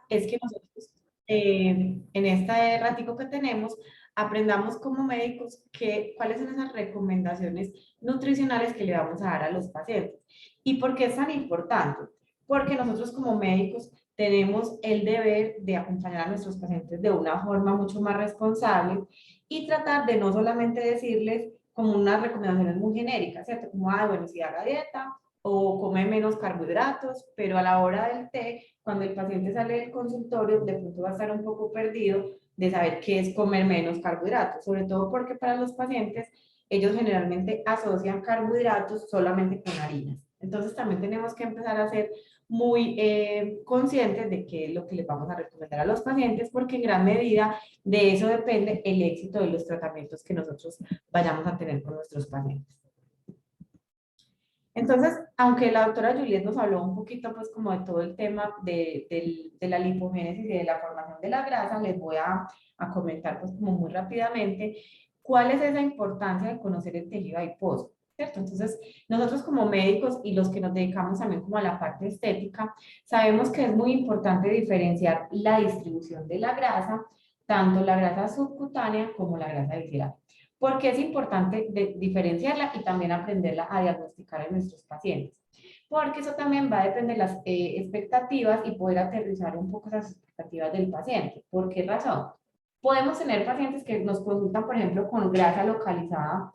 es que nosotros en este ratico que tenemos aprendamos como médicos cuáles son esas recomendaciones nutricionales que le vamos a dar a los pacientes. ¿Y por qué es tan importante? Porque nosotros como médicos tenemos el deber de acompañar a nuestros pacientes de una forma mucho más responsable y tratar de no solamente decirles como unas recomendaciones muy genéricas, ¿cierto? Como, ah, bueno, si haga dieta o come menos carbohidratos, pero a la hora del té, cuando el paciente sale del consultorio, de pronto va a estar un poco perdido de saber qué es comer menos carbohidratos, sobre todo porque para los pacientes ellos generalmente asocian carbohidratos solamente con harinas. Entonces también tenemos que empezar a ser muy conscientes de qué es lo que les vamos a recomendar a los pacientes, porque en gran medida de eso depende el éxito de los tratamientos que nosotros vayamos a tener con nuestros pacientes. Entonces, aunque la doctora Juliet nos habló un poquito, pues, como de todo el tema de la lipogénesis y de la formación de la grasa, les voy a comentar, pues, como muy rápidamente, cuál es esa importancia de conocer el tejido adiposo, ¿cierto? Entonces, nosotros como médicos y los que nos dedicamos también como a la parte estética, sabemos que es muy importante diferenciar la distribución de la grasa, tanto la grasa subcutánea como la grasa visceral. Porque es importante diferenciarla y también aprenderla a diagnosticar en nuestros pacientes. Porque eso también va a depender de las expectativas y poder aterrizar un poco esas expectativas del paciente. ¿Por qué razón? Podemos tener pacientes que nos consultan, por ejemplo, con grasa localizada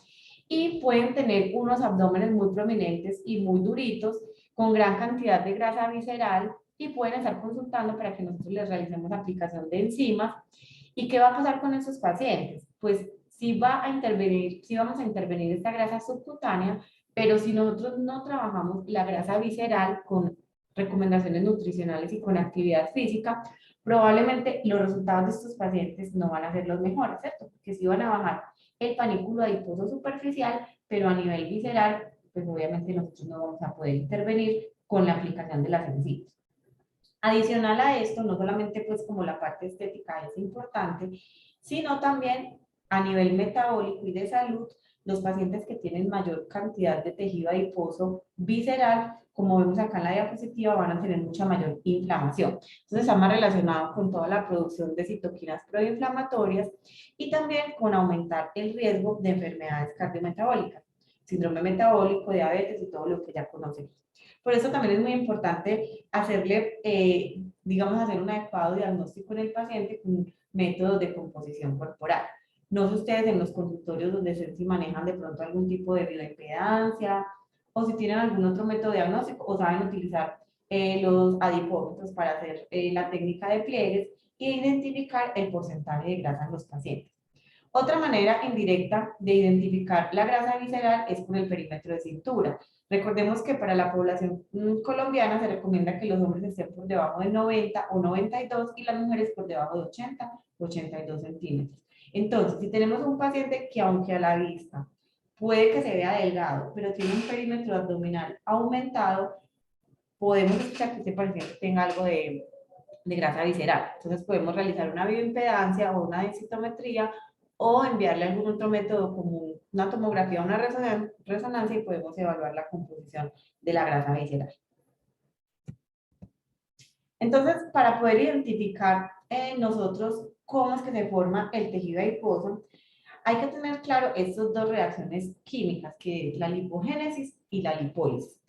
y pueden tener unos abdómenes muy prominentes y muy duritos, con gran cantidad de grasa visceral y pueden estar consultando para que nosotros les realicemos aplicación de enzimas. ¿Y qué va a pasar con esos pacientes? Pues si vamos a intervenir esta grasa subcutánea, pero si nosotros no trabajamos la grasa visceral con recomendaciones nutricionales y con actividad física, probablemente los resultados de estos pacientes no van a ser los mejores, ¿cierto? Porque si van a bajar el panículo adiposo superficial, pero a nivel visceral, pues obviamente nosotros no vamos a poder intervenir con la aplicación de las enzimas. Adicional a esto, no solamente pues como la parte estética es importante, sino también a nivel metabólico y de salud, los pacientes que tienen mayor cantidad de tejido adiposo visceral, como vemos acá en la diapositiva, van a tener mucha mayor inflamación. Entonces está más relacionado con toda la producción de citoquinas proinflamatorias y también con aumentar el riesgo de enfermedades cardiometabólicas, síndrome metabólico, diabetes y todo lo que ya conocemos. Por eso también es muy importante hacerle, digamos, hacer un adecuado diagnóstico en el paciente con métodos de composición corporal. No sé ustedes en los consultorios donde si manejan de pronto algún tipo de bioimpedancia o si tienen algún otro método diagnóstico o saben utilizar los adipómetros para hacer la técnica de pliegues e identificar el porcentaje de grasa en los pacientes. Otra manera indirecta de identificar la grasa visceral es con el perímetro de cintura. Recordemos que para la población colombiana se recomienda que los hombres estén por debajo de 90 o 92 y las mujeres por debajo de 80 o 82 centímetros. Entonces, si tenemos un paciente que aunque a la vista puede que se vea delgado, pero tiene un perímetro abdominal aumentado, podemos escuchar que este paciente tenga algo de grasa visceral. Entonces podemos realizar una bioimpedancia o una densitometría o enviarle algún otro método como una tomografía o una resonancia y podemos evaluar la composición de la grasa visceral. Entonces, para poder identificar nosotros cómo es que se forma el tejido adiposo, hay que tener claro estas dos reacciones químicas, que es la lipogénesis y la lipólisis.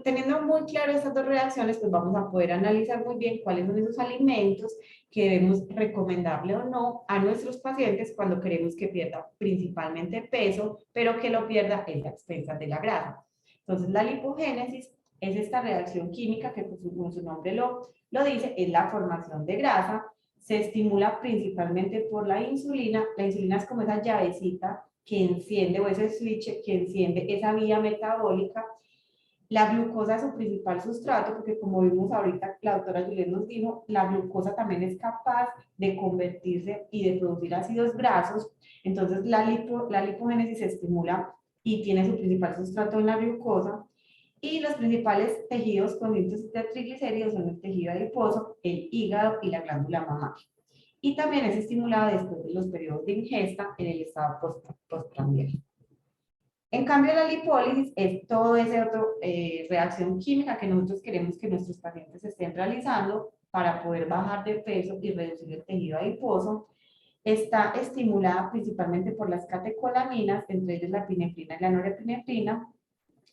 Teniendo muy claro estas dos reacciones, pues vamos a poder analizar muy bien cuáles son esos alimentos que debemos recomendarle o no a nuestros pacientes cuando queremos que pierda principalmente peso, pero que lo pierda en la expensas de la grasa. Entonces, la lipogénesis es esta reacción química que, pues, como su nombre lo dice, es la formación de grasa. Se estimula principalmente por la insulina. La insulina es como esa llavecita que enciende o ese switch que enciende esa vía metabólica. La glucosa es su principal sustrato porque como vimos ahorita, la doctora Juliet nos dijo, la glucosa también es capaz de convertirse y de producir ácidos grasos. Entonces la lipogénesis se estimula y tiene su principal sustrato en la glucosa. Y los principales tejidos con síntesis de triglicéridos son el tejido adiposo, el hígado y la glándula mamaria. Y también es estimulada después de los periodos de ingesta en el estado postprandial. En cambio, la lipólisis es toda esa otra reacción química que nosotros queremos que nuestros pacientes estén realizando para poder bajar de peso y reducir el tejido adiposo, está estimulada principalmente por las catecolaminas, entre ellas la epinefrina y la norepinefrina.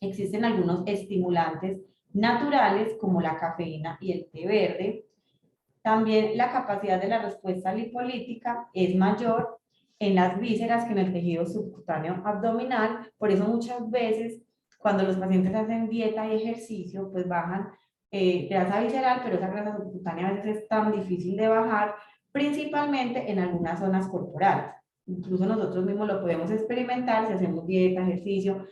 Existen algunos estimulantes naturales como la cafeína y el té verde. También la capacidad de la respuesta lipolítica es mayor en las vísceras que en el tejido subcutáneo abdominal. Por eso muchas veces cuando los pacientes hacen dieta y ejercicio, pues bajan grasa visceral, pero esa grasa subcutánea a veces es tan difícil de bajar, principalmente en algunas zonas corporales. Incluso nosotros mismos lo podemos experimentar si hacemos dieta, ejercicio.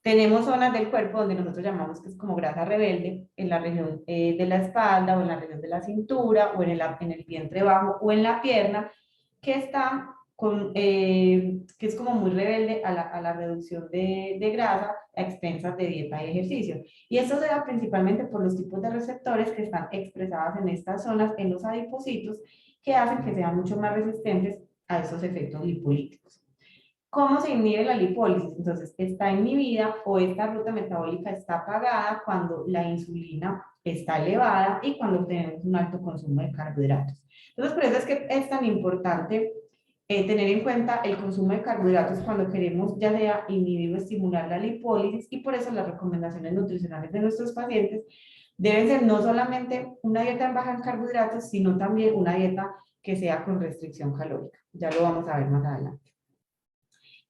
Tenemos zonas del cuerpo donde nosotros llamamos que es como grasa rebelde, en la región de la espalda o en la región de la cintura o en el vientre bajo o en la pierna, que está que es como muy rebelde a la reducción de grasa a expensas de dieta y ejercicio. Y esto se da principalmente por los tipos de receptores que están expresados en estas zonas, en los adipocitos, que hacen que sean mucho más resistentes a esos efectos lipolíticos. ¿Cómo se inhibe la lipólisis? Entonces, está inhibida o esta ruta metabólica está apagada cuando la insulina está elevada y cuando tenemos un alto consumo de carbohidratos. Entonces, por eso es que es tan importante tener en cuenta el consumo de carbohidratos cuando queremos ya sea inhibir o estimular la lipólisis, y por eso las recomendaciones nutricionales de nuestros pacientes deben ser no solamente una dieta baja en carbohidratos, sino también una dieta que sea con restricción calórica. Ya lo vamos a ver más adelante.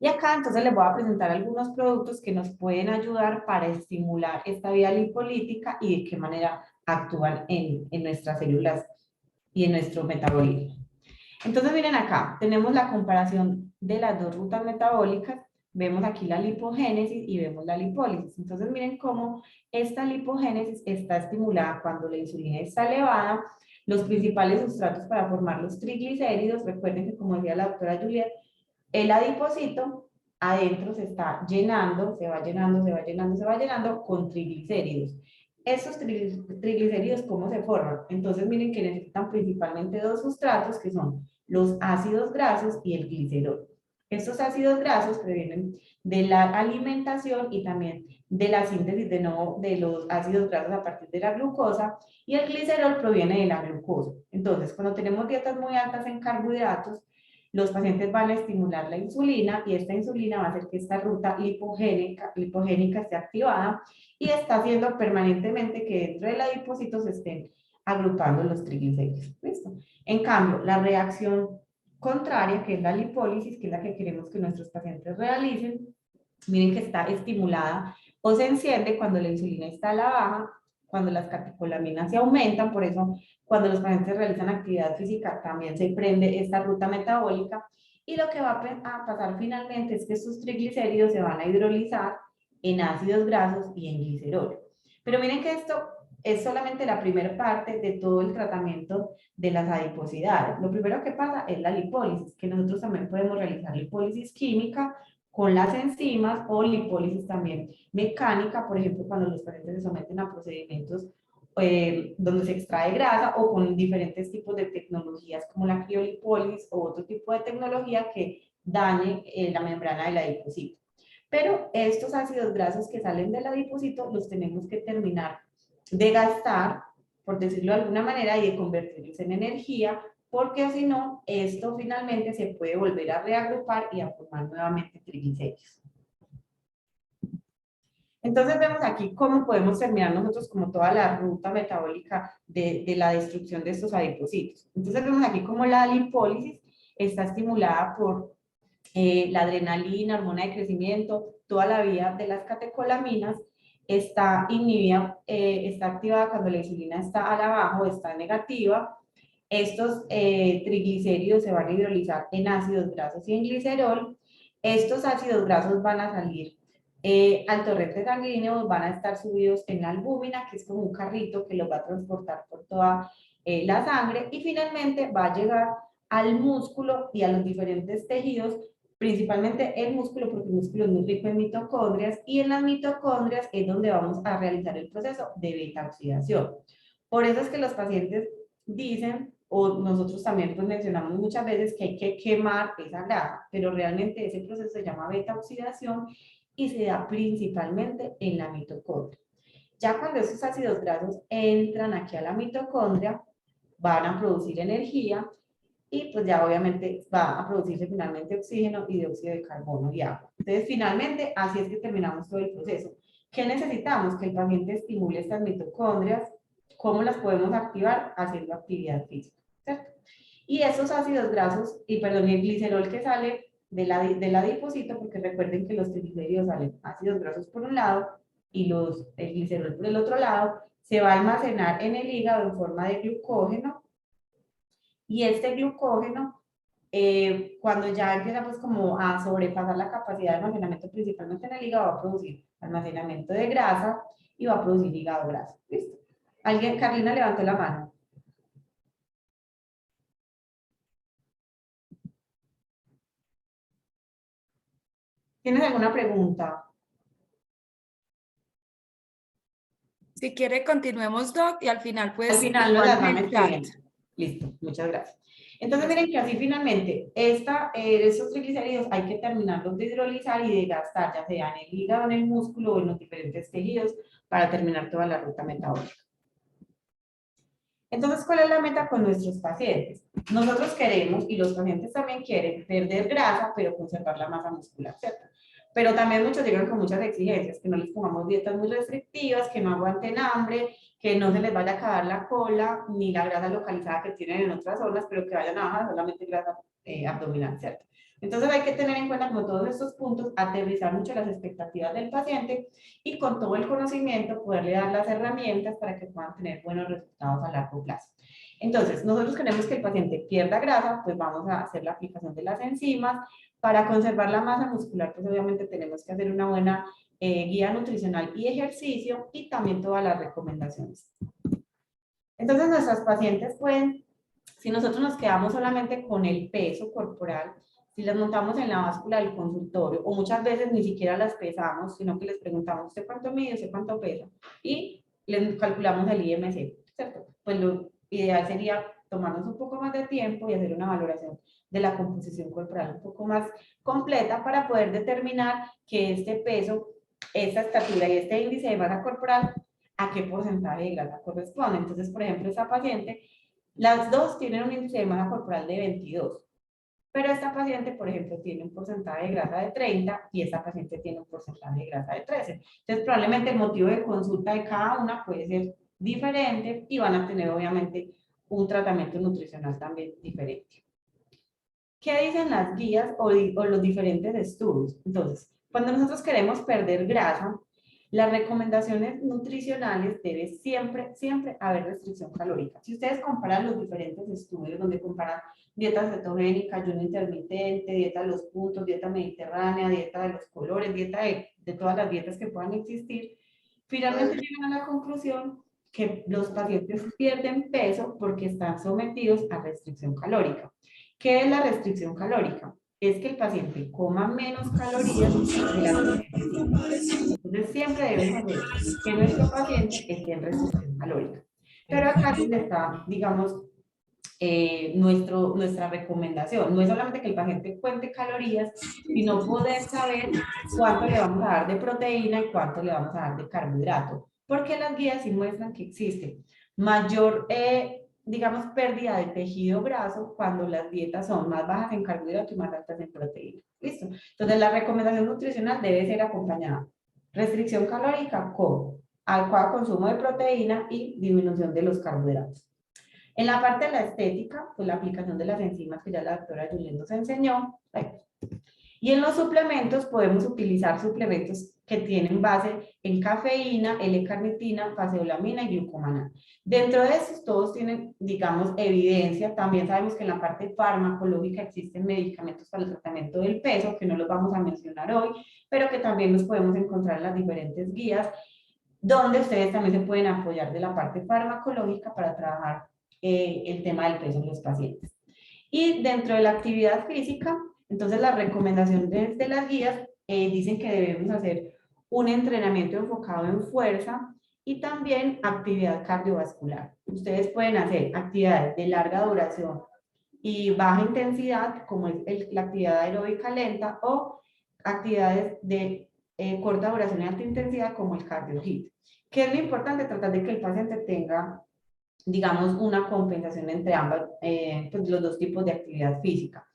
Y acá entonces les voy a presentar algunos productos que nos pueden ayudar para estimular esta vía lipolítica y de qué manera actúan en nuestras células y en nuestro metabolismo. Entonces miren acá, tenemos la comparación de las dos rutas metabólicas. Vemos aquí la lipogénesis y vemos la lipólisis. Entonces miren cómo esta lipogénesis está estimulada cuando la insulina está elevada. Los principales sustratos para formar los triglicéridos, recuerden que como decía la doctora Juliet, el adipocito adentro se está llenando, se va llenando, se va llenando, se va llenando con triglicéridos. Esos triglicéridos, ¿cómo se forman? Entonces miren que necesitan principalmente dos sustratos que son los ácidos grasos y el glicerol. Estos ácidos grasos provienen de la alimentación y también de la síntesis de los ácidos grasos a partir de la glucosa, y el glicerol proviene de la glucosa. Entonces, cuando tenemos dietas muy altas en carbohidratos, los pacientes van a estimular la insulina y esta insulina va a hacer que esta ruta lipogénica esté activada y está haciendo permanentemente que dentro del adipocito se estén agrupando los triglicéridos. ¿Listo? En cambio, la reacción contraria, que es la lipólisis, que es la que queremos que nuestros pacientes realicen, miren que está estimulada o se enciende cuando la insulina está a la baja, cuando las catecolaminas se aumentan. Por eso cuando los pacientes realizan actividad física también se prende esta ruta metabólica, y lo que va a pasar finalmente es que estos triglicéridos se van a hidrolizar en ácidos grasos y en glicerol. Pero miren que esto es solamente la primera parte de todo el tratamiento de las adiposidades. Lo primero que pasa es la lipólisis, que nosotros también podemos realizar lipólisis química con las enzimas o lipólisis también mecánica, por ejemplo, cuando los pacientes se someten a procedimientos donde se extrae grasa, o con diferentes tipos de tecnologías como la criolipólisis o otro tipo de tecnología que dañe la membrana del adipocito. Pero estos ácidos grasos que salen del adipocito los tenemos que terminar de gastar, por decirlo de alguna manera, y de convertirlos en energía, porque si no, esto finalmente se puede volver a reagrupar y a formar nuevamente triglicéridos. Entonces vemos aquí cómo podemos terminar nosotros como toda la ruta metabólica de la destrucción de estos adipocitos. Entonces vemos aquí cómo la lipólisis está estimulada por la adrenalina, hormona de crecimiento, toda la vía de las catecolaminas. Está inhibida, está activada cuando la insulina está a la baja o está negativa. Estos triglicéridos se van a hidrolizar en ácidos grasos y en glicerol. Estos ácidos grasos van a salir al torrente sanguíneo, van a estar subidos en la albúmina, que es como un carrito que los va a transportar por toda la sangre, y finalmente va a llegar al músculo y a los diferentes tejidos, principalmente el músculo, porque el músculo es muy rico en mitocondrias, y en las mitocondrias es donde vamos a realizar el proceso de beta oxidación. Por eso es que los pacientes dicen, o nosotros también pues mencionamos muchas veces, que hay que quemar esa grasa, pero realmente ese proceso se llama beta oxidación y se da principalmente en la mitocondria. Ya cuando esos ácidos grasos entran aquí a la mitocondria, van a producir energía y pues ya obviamente va a producirse finalmente oxígeno y dióxido de carbono y agua. Entonces, finalmente, así es que terminamos todo el proceso. ¿Qué necesitamos? Que el paciente estimule estas mitocondrias. ¿Cómo las podemos activar? Haciendo actividad física, ¿cierto? Y esos ácidos grasos, y perdón, el glicerol que sale del adipocito, porque recuerden que los triglicéridos salen ácidos grasos por un lado y el glicerol por el otro lado, se va a almacenar en el hígado en forma de glucógeno, y este glucógeno, cuando ya empieza pues como a sobrepasar la capacidad de almacenamiento principalmente en el hígado, va a producir almacenamiento de grasa y va a producir hígado graso. ¿Listo? ¿Alguien? Carlina levantó la mano. ¿Tienes alguna pregunta? Si quiere, continuemos, Doc, y al final, Al pues, final nos igual las en van el chat. escribiendo. Listo, muchas gracias. Entonces miren que así finalmente, estos triglicéridos hay que terminarlos de hidrolizar y de gastar, ya sea en el hígado, en el músculo o en los diferentes tejidos, para terminar toda la ruta metabólica. Entonces, ¿cuál es la meta con nuestros pacientes? Nosotros queremos, y los pacientes también quieren, perder grasa, pero conservar la masa muscular, ¿cierto? Pero también muchos llegan con muchas exigencias, que no les pongamos dietas muy restrictivas, que no aguanten hambre, que no se les vaya a acabar la cola, ni la grasa localizada que tienen en otras zonas, pero que vayan a bajar solamente grasa abdominal, ¿cierto? Entonces hay que tener en cuenta como todos estos puntos, aterrizar mucho las expectativas del paciente y con todo el conocimiento poderle dar las herramientas para que puedan tener buenos resultados a largo plazo. Entonces, nosotros queremos que el paciente pierda grasa, pues vamos a hacer la aplicación de las enzimas. Para conservar la masa muscular, pues obviamente tenemos que hacer una buena guía nutricional y ejercicio y también todas las recomendaciones. Entonces, nuestras pacientes pueden, si nosotros nos quedamos solamente con el peso corporal, si las montamos en la báscula del consultorio, o muchas veces ni siquiera las pesamos, sino que les preguntamos, ¿usted cuánto mide? ¿Usted cuánto pesa? Y les calculamos el IMC, ¿cierto? Pues lo ideal sería tomarnos un poco más de tiempo y hacer una valoración de la composición corporal un poco más completa para poder determinar que este peso, esta estatura y este índice de masa corporal, a qué porcentaje de grasa corresponde. Entonces, por ejemplo, esta paciente, las dos tienen un índice de masa corporal de 22. Pero esta paciente, por ejemplo, tiene un porcentaje de grasa de 30 y esta paciente tiene un porcentaje de grasa de 13. Entonces, probablemente el motivo de consulta de cada una puede ser diferente y van a tener, obviamente, un tratamiento nutricional también diferente. ¿Qué dicen las guías o los diferentes estudios? Entonces, cuando nosotros queremos perder grasa, las recomendaciones nutricionales debe siempre haber restricción calórica. Si ustedes comparan los diferentes estudios donde comparan dieta cetogénica, ayuno intermitente, dieta de los puntos, dieta mediterránea, dieta de los colores, dieta de todas las dietas que puedan existir, finalmente llegan a la conclusión que los pacientes pierden peso porque están sometidos a restricción calórica. ¿Qué es la restricción calórica? Es que el paciente coma menos calorías de las que necesita. Entonces siempre debemos hacer que nuestro paciente esté en restricción calórica. Pero acá es donde está, digamos, nuestra recomendación. No es solamente que el paciente cuente calorías, sino poder saber cuánto le vamos a dar de proteína y cuánto le vamos a dar de carbohidrato. Porque las guías sí muestran que existe mayor, digamos, pérdida de tejido graso cuando las dietas son más bajas en carbohidrato y más altas en proteína. ¿Listo? Entonces la recomendación nutricional debe ser acompañada. Restricción calórica con adecuado consumo de proteína y disminución de los carbohidratos. En la parte de la estética, pues la aplicación de las enzimas que ya la doctora Julián nos enseñó. Y en los suplementos podemos utilizar suplementos que tienen base en cafeína, L-carnitina, faseolamina y glucomanal. Dentro de estos todos tienen, digamos, evidencia. También sabemos que en la parte farmacológica existen medicamentos para el tratamiento del peso, que no los vamos a mencionar hoy, pero que también los podemos encontrar en las diferentes guías, donde ustedes también se pueden apoyar de la parte farmacológica para trabajar el tema del peso en los pacientes. Y dentro de la actividad física, entonces las recomendaciones de las guías dicen que debemos hacer un entrenamiento enfocado en fuerza y también actividad cardiovascular. Ustedes pueden hacer actividades de larga duración y baja intensidad, como es la actividad aeróbica lenta, o actividades de corta duración y alta intensidad, como el cardio HIIT. ¿Qué es lo importante? Tratar de que el paciente tenga digamos, una compensación entre ambas, pues los dos tipos de actividad física.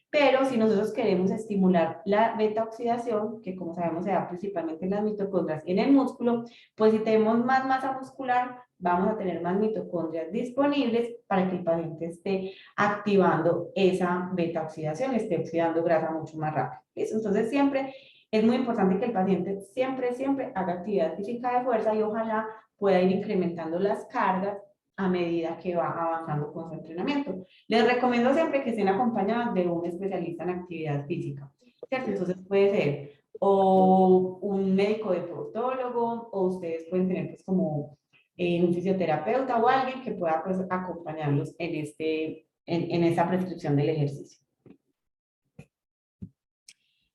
Pero si nosotros queremos estimular la beta-oxidación, que como sabemos se da principalmente en las mitocondrias y en el músculo, pues si tenemos más masa muscular, vamos a tener más mitocondrias disponibles para que el paciente esté activando esa beta-oxidación, esté oxidando grasa mucho más rápido. ¿Listo? Entonces siempre es muy importante que el paciente siempre haga actividad física de fuerza y ojalá pueda ir incrementando las cargas a medida que va avanzando con su entrenamiento. Les recomiendo siempre que estén acompañados de un especialista en actividad física, ¿cierto? Entonces puede ser o un médico deportólogo, o ustedes pueden tener pues como un fisioterapeuta o alguien que pueda pues acompañarlos en esa prescripción del ejercicio.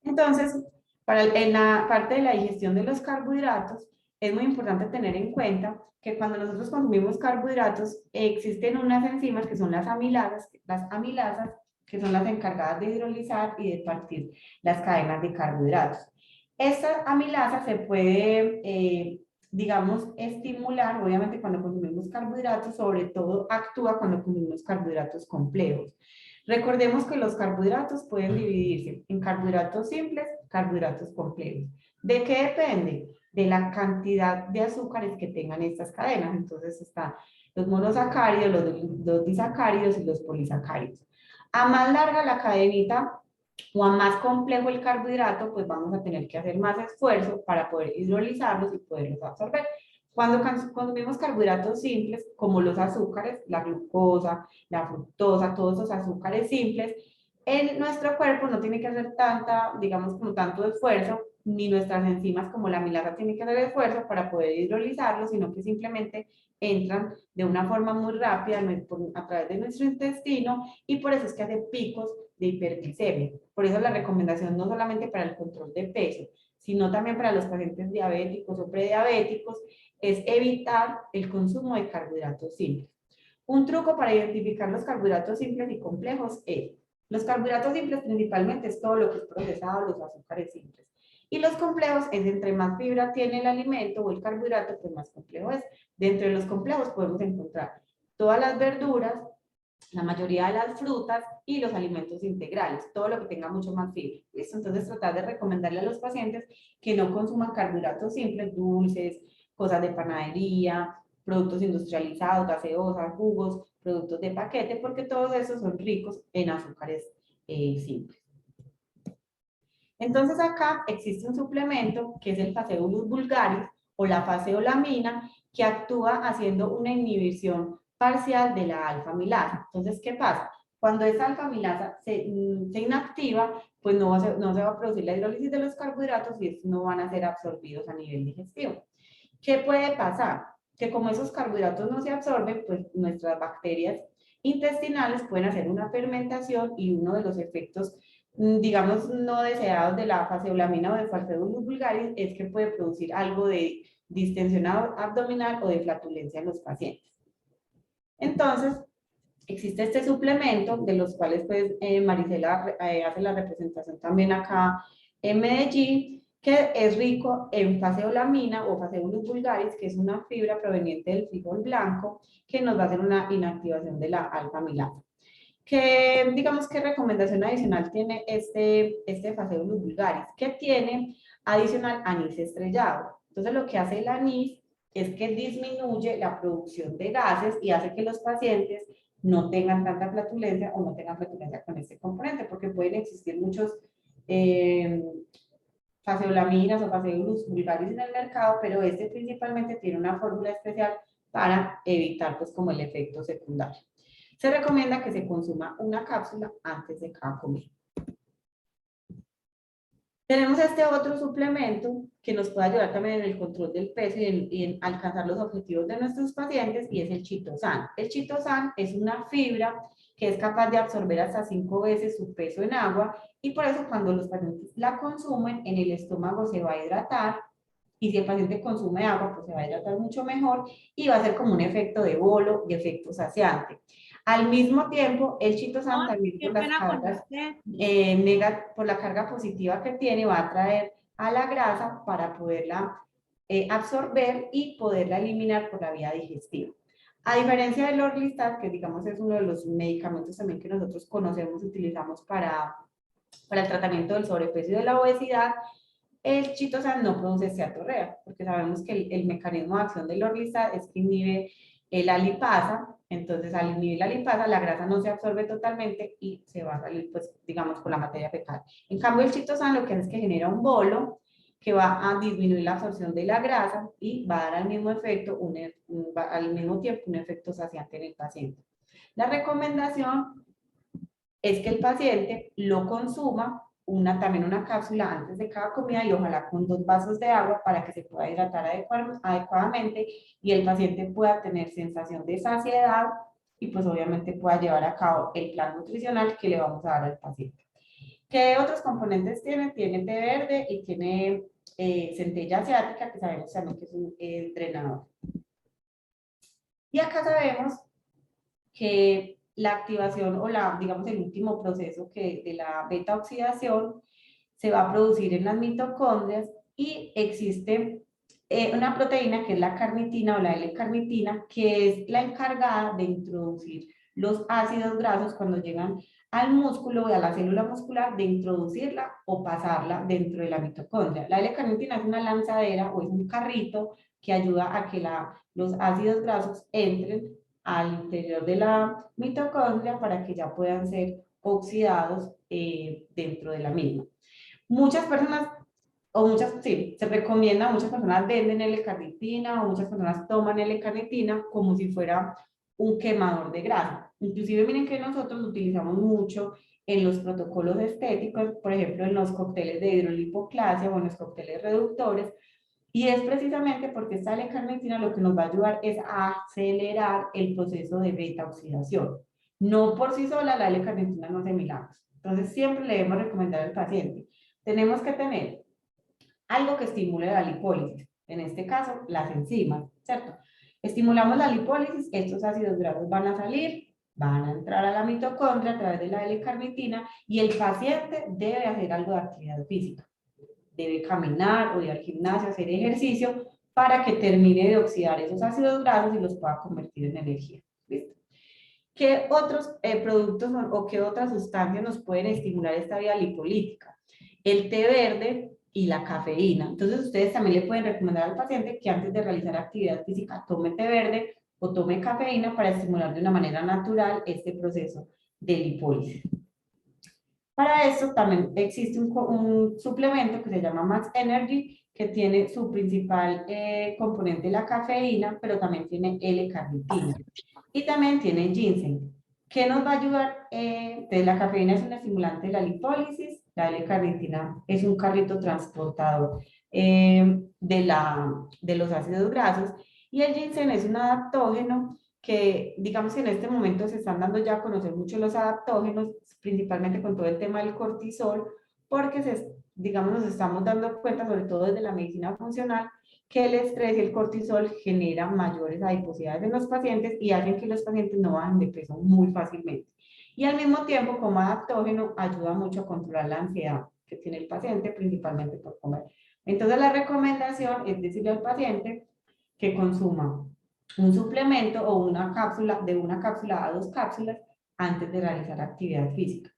Entonces, en la parte de la digestión de los carbohidratos, es muy importante tener en cuenta que cuando nosotros consumimos carbohidratos, existen unas enzimas que son las amilazas, que son las encargadas de hidrolizar y de partir las cadenas de carbohidratos. Esta amilasa se puede, digamos, estimular, obviamente cuando consumimos carbohidratos, sobre todo actúa cuando consumimos carbohidratos complejos. Recordemos que los carbohidratos pueden dividirse en carbohidratos simples, carbohidratos complejos. ¿De qué depende? De la cantidad de azúcares que tengan estas cadenas. Entonces están los monosacáridos, los disacáridos y los polisacáridos. A más larga la cadenita o a más complejo el carbohidrato, pues vamos a tener que hacer más esfuerzo para poder hidrolizarlos y poderlos absorber. Cuando consumimos carbohidratos simples, como los azúcares, la glucosa, la fructosa, todos esos azúcares simples, en nuestro cuerpo no tiene que hacer digamos, como tanto esfuerzo, ni nuestras enzimas como la amilasa tienen que hacer esfuerzo para poder hidrolizarlos, sino que simplemente entran de una forma muy rápida a través de nuestro intestino y por eso es que hace picos de hiperglicemia. Por eso la recomendación no solamente para el control de peso, sino también para los pacientes diabéticos o prediabéticos, es evitar el consumo de carbohidratos simples. Un truco para identificar los carbohidratos simples y complejos es, los carbohidratos simples principalmente es todo lo que es procesado, los azúcares simples. Y los complejos es entre más fibra tiene el alimento o el carbohidrato, pues más complejo es. Dentro de los complejos podemos encontrar todas las verduras, la mayoría de las frutas y los alimentos integrales, todo lo que tenga mucho más fibra. ¿Listo? Entonces tratar de recomendarle a los pacientes que no consuman carbohidratos simples, dulces, cosas de panadería, productos industrializados, gaseosas, jugos, productos de paquete, porque todos esos son ricos en azúcares simples. Entonces acá existe un suplemento que es el Faseolus vulgaris o la faseolamina, que actúa haciendo una inhibición parcial de la alfa-amilasa. Entonces, ¿qué pasa? Cuando esa alfa-amilasa se inactiva, pues no se va a producir la hidrólisis de los carbohidratos y estos no van a ser absorbidos a nivel digestivo. ¿Qué puede pasar? Que como esos carbohidratos no se absorben, pues nuestras bacterias intestinales pueden hacer una fermentación y uno de los efectos, digamos, no deseados de la faseolamina o de Faseolus vulgaris es que puede producir algo de distensión abdominal o de flatulencia en los pacientes. Entonces, existe este suplemento, de los cuales pues Marisela hace la representación también acá en Medellín, que es rico en faseolamina o Faseolus vulgaris, que es una fibra proveniente del frijol blanco, que nos va a hacer una inactivación de la alfa-amilasa. Digamos, ¿qué recomendación adicional tiene este Faseolus vulgaris? Que tiene adicional anís estrellado. Entonces, lo que hace el anís es que disminuye la producción de gases y hace que los pacientes no tengan tanta flatulencia o no tengan flatulencia con este componente, porque pueden existir muchos faseolaminas o Faseolus vulgaris en el mercado, pero este principalmente tiene una fórmula especial para evitar pues como el efecto secundario. Se recomienda que se consuma una cápsula antes de cada comida. Tenemos este otro suplemento que nos puede ayudar también en el control del peso y en alcanzar los objetivos de nuestros pacientes y es el chitosan. El chitosan es una fibra que es capaz de absorber hasta 5 veces su peso en agua y por eso cuando los pacientes la consumen en el estómago se va a hidratar y si el paciente consume agua pues se va a hidratar mucho mejor y va a ser como un efecto de bolo y efecto saciante. Al mismo tiempo, el chitosan también por las cargas, por la carga positiva que tiene, va a atraer a la grasa para poderla absorber y poderla eliminar por la vía digestiva. A diferencia del Orlistat, que digamos es uno de los medicamentos también que nosotros conocemos y utilizamos para el tratamiento del sobrepeso y de la obesidad, el chitosan no produce esteatorrea, porque sabemos que el mecanismo de acción del Orlistat es que inhibe la lipasa, entonces al inhibir la lipasa la grasa no se absorbe totalmente y se va a salir, pues, digamos, por la materia fecal. En cambio, el chitosan lo que hace es que genera un bolo que va a disminuir la absorción de la grasa y va a dar al mismo efecto, al mismo tiempo, un efecto saciante en el paciente. La recomendación es que el paciente lo consuma también una cápsula antes de cada comida y ojalá con 2 vasos de agua para que se pueda hidratar adecuadamente y el paciente pueda tener sensación de saciedad y pues obviamente pueda llevar a cabo el plan nutricional que le vamos a dar al paciente. ¿Qué otros componentes tiene? Tiene té verde y tiene centella asiática, que sabemos también que es un drenador. Y acá sabemos que la activación o digamos, el último proceso de la beta oxidación se va a producir en las mitocondrias y existe una proteína que es la carnitina o la L-carnitina, que es la encargada de introducir los ácidos grasos cuando llegan al músculo y a la célula muscular, de introducirla o pasarla dentro de la mitocondria. La L-carnitina es una lanzadera o es un carrito que ayuda a que los ácidos grasos entren al interior de la mitocondria para que ya puedan ser oxidados dentro de la misma. Muchas personas, sí, se recomienda, muchas personas venden L-carnitina o muchas personas toman L-carnitina como si fuera un quemador de grasa. Inclusive miren que nosotros lo utilizamos mucho en los protocolos estéticos, por ejemplo en los cócteles de hidrolipoclasia o en los cócteles reductores, y es precisamente porque esta L-carnitina lo que nos va a ayudar es a acelerar el proceso de beta oxidación. No por sí sola la L-carnitina no hace milagros. Entonces siempre le debemos recomendar al paciente. Tenemos que tener algo que estimule la lipólisis. En este caso, las enzimas, ¿cierto? Estimulamos la lipólisis, estos ácidos grasos van a salir, van a entrar a la mitocondria a través de la L-carnitina y el paciente debe hacer algo de actividad física. Debe caminar o ir al gimnasio, hacer ejercicio para que termine de oxidar esos ácidos grasos y los pueda convertir en energía. ¿Listo? ¿Qué otros productos o qué otras sustancias nos pueden estimular esta vía lipolítica? El té verde y la cafeína. Entonces ustedes también le pueden recomendar al paciente que antes de realizar actividad física tome té verde o tome cafeína para estimular de una manera natural este proceso de lipólisis. Para eso también existe un suplemento que se llama Max Energy, que tiene su principal componente la cafeína, pero también tiene L-carnitina. Y también tiene ginseng. ¿Qué nos va a ayudar? Entonces, la cafeína es un estimulante de la lipólisis, la L-carnitina es un carrito transportador de los ácidos grasos, y el ginseng es un adaptógeno que digamos que en este momento se están dando ya a conocer mucho los adaptógenos, principalmente con todo el tema del cortisol, porque digamos nos estamos dando cuenta, sobre todo desde la medicina funcional, que el estrés y el cortisol generan mayores adiposidades en los pacientes y hacen que los pacientes no bajen de peso muy fácilmente. Y al mismo tiempo, como adaptógeno, ayuda mucho a controlar la ansiedad que tiene el paciente, principalmente por comer. Entonces, la recomendación es decirle al paciente que consuma un suplemento o una cápsula, de una cápsula a 2 cápsulas antes de realizar actividad física.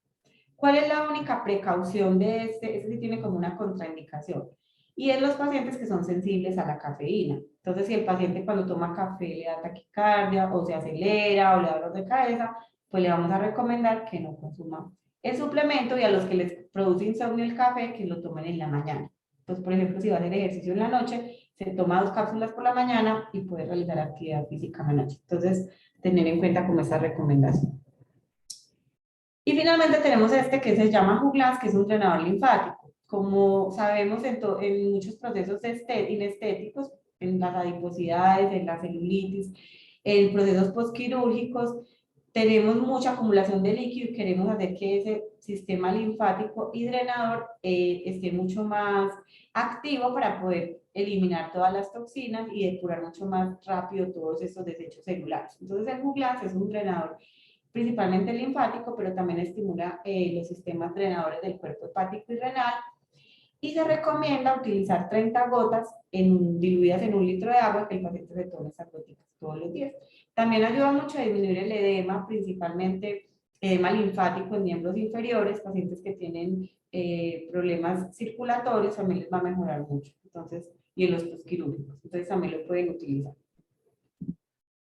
¿Cuál es la única precaución de este? Este sí tiene como una contraindicación. Y es los pacientes que son sensibles a la cafeína. Entonces, si el paciente cuando toma café le da taquicardia o se acelera o le da dolor de cabeza, pues le vamos a recomendar que no consuma el suplemento, y a los que les produce insomnio el café, que lo tomen en la mañana. Entonces, por ejemplo, si va a hacer ejercicio en la noche, se toma 2 cápsulas por la mañana y puede realizar actividad física en la noche. Entonces, tener en cuenta como esa recomendación. Y finalmente tenemos este que se llama Juglas, que es un drenador linfático. Como sabemos en muchos procesos inestéticos, en las adiposidades, en la celulitis, en procesos postquirúrgicos, tenemos mucha acumulación de líquido y queremos hacer que ese sistema linfático y drenador esté mucho más activo para poder eliminar todas las toxinas y depurar mucho más rápido todos estos desechos celulares. Entonces el Juglas es un drenador principalmente linfático, pero también estimula los sistemas drenadores del cuerpo hepático y renal. Y se recomienda utilizar 30 gotas diluidas en 1 litro de agua, que el paciente se tome esas gotitas todos los días. También ayuda mucho a disminuir el edema, principalmente edema linfático en miembros inferiores, pacientes que tienen problemas circulatorios, también les va a mejorar mucho. Entonces, y en los postquirúrgicos, entonces también lo pueden utilizar.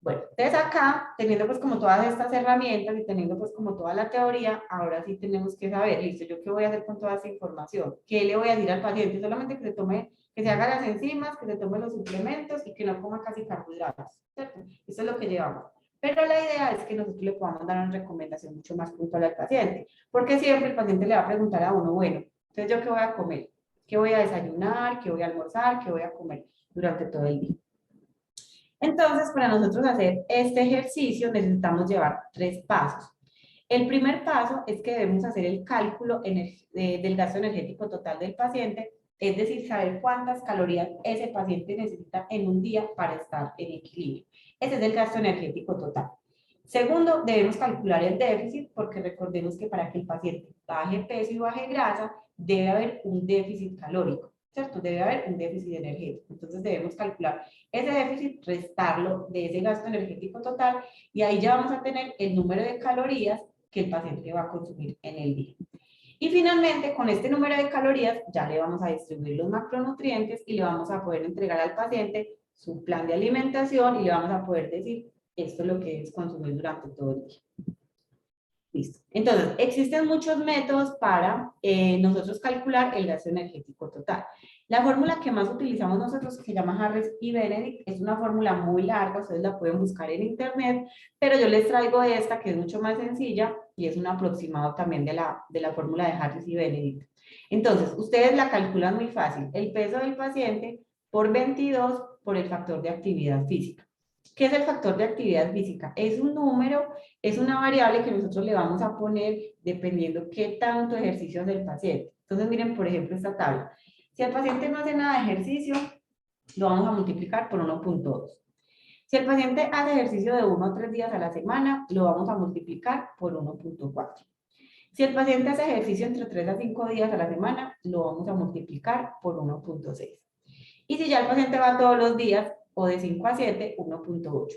Bueno, entonces acá, teniendo pues como todas estas herramientas y teniendo pues como toda la teoría, ahora sí tenemos que saber, listo, ¿yo qué voy a hacer con toda esta información? ¿Qué le voy a decir al paciente? Solamente que se tome, que se haga las enzimas, que se tome los suplementos y que no coma casi carbohidratos, ¿cierto? Eso es lo que llevamos. Pero la idea es que nosotros le podamos dar una recomendación mucho más puntual al paciente, porque siempre el paciente le va a preguntar a uno, bueno, entonces ¿yo qué voy a comer? ¿Qué voy a desayunar? ¿Qué voy a almorzar? ¿Qué voy a comer durante todo el día? Entonces, para nosotros hacer este ejercicio necesitamos llevar 3 pasos. El primer paso es que debemos hacer el cálculo del gasto energético total del paciente, es decir, saber cuántas calorías ese paciente necesita en un día para estar en equilibrio. Ese es el gasto energético total. Segundo, debemos calcular el déficit, porque recordemos que para que el paciente baje peso y baje grasa, debe haber un déficit calórico, ¿cierto? Debe haber un déficit energético. Entonces debemos calcular ese déficit, restarlo de ese gasto energético total, y ahí ya vamos a tener el número de calorías que el paciente va a consumir en el día. Y finalmente, con este número de calorías, ya le vamos a distribuir los macronutrientes y le vamos a poder entregar al paciente su plan de alimentación y le vamos a poder decir, esto es lo que debes consumir durante todo el día. Listo. Entonces, existen muchos métodos para nosotros calcular el gasto energético total. La fórmula que más utilizamos nosotros, que se llama Harris y Benedict, es una fórmula muy larga, ustedes la pueden buscar en internet, pero yo les traigo esta que es mucho más sencilla y es un aproximado también de la fórmula de Harris y Benedict. Entonces, ustedes la calculan muy fácil, el peso del paciente por 22 por el factor de actividad física. ¿Qué es el factor de actividad física? Es un número, es una variable que nosotros le vamos a poner dependiendo qué tanto ejercicio hace el paciente. Entonces, miren, por ejemplo, esta tabla. Si el paciente no hace nada de ejercicio, lo vamos a multiplicar por 1.2. Si el paciente hace ejercicio de 1 a 3 días a la semana, lo vamos a multiplicar por 1.4. Si el paciente hace ejercicio entre 3 a 5 días a la semana, lo vamos a multiplicar por 1.6. Y si ya el paciente va todos los días, o de 5 a 7, 1.8.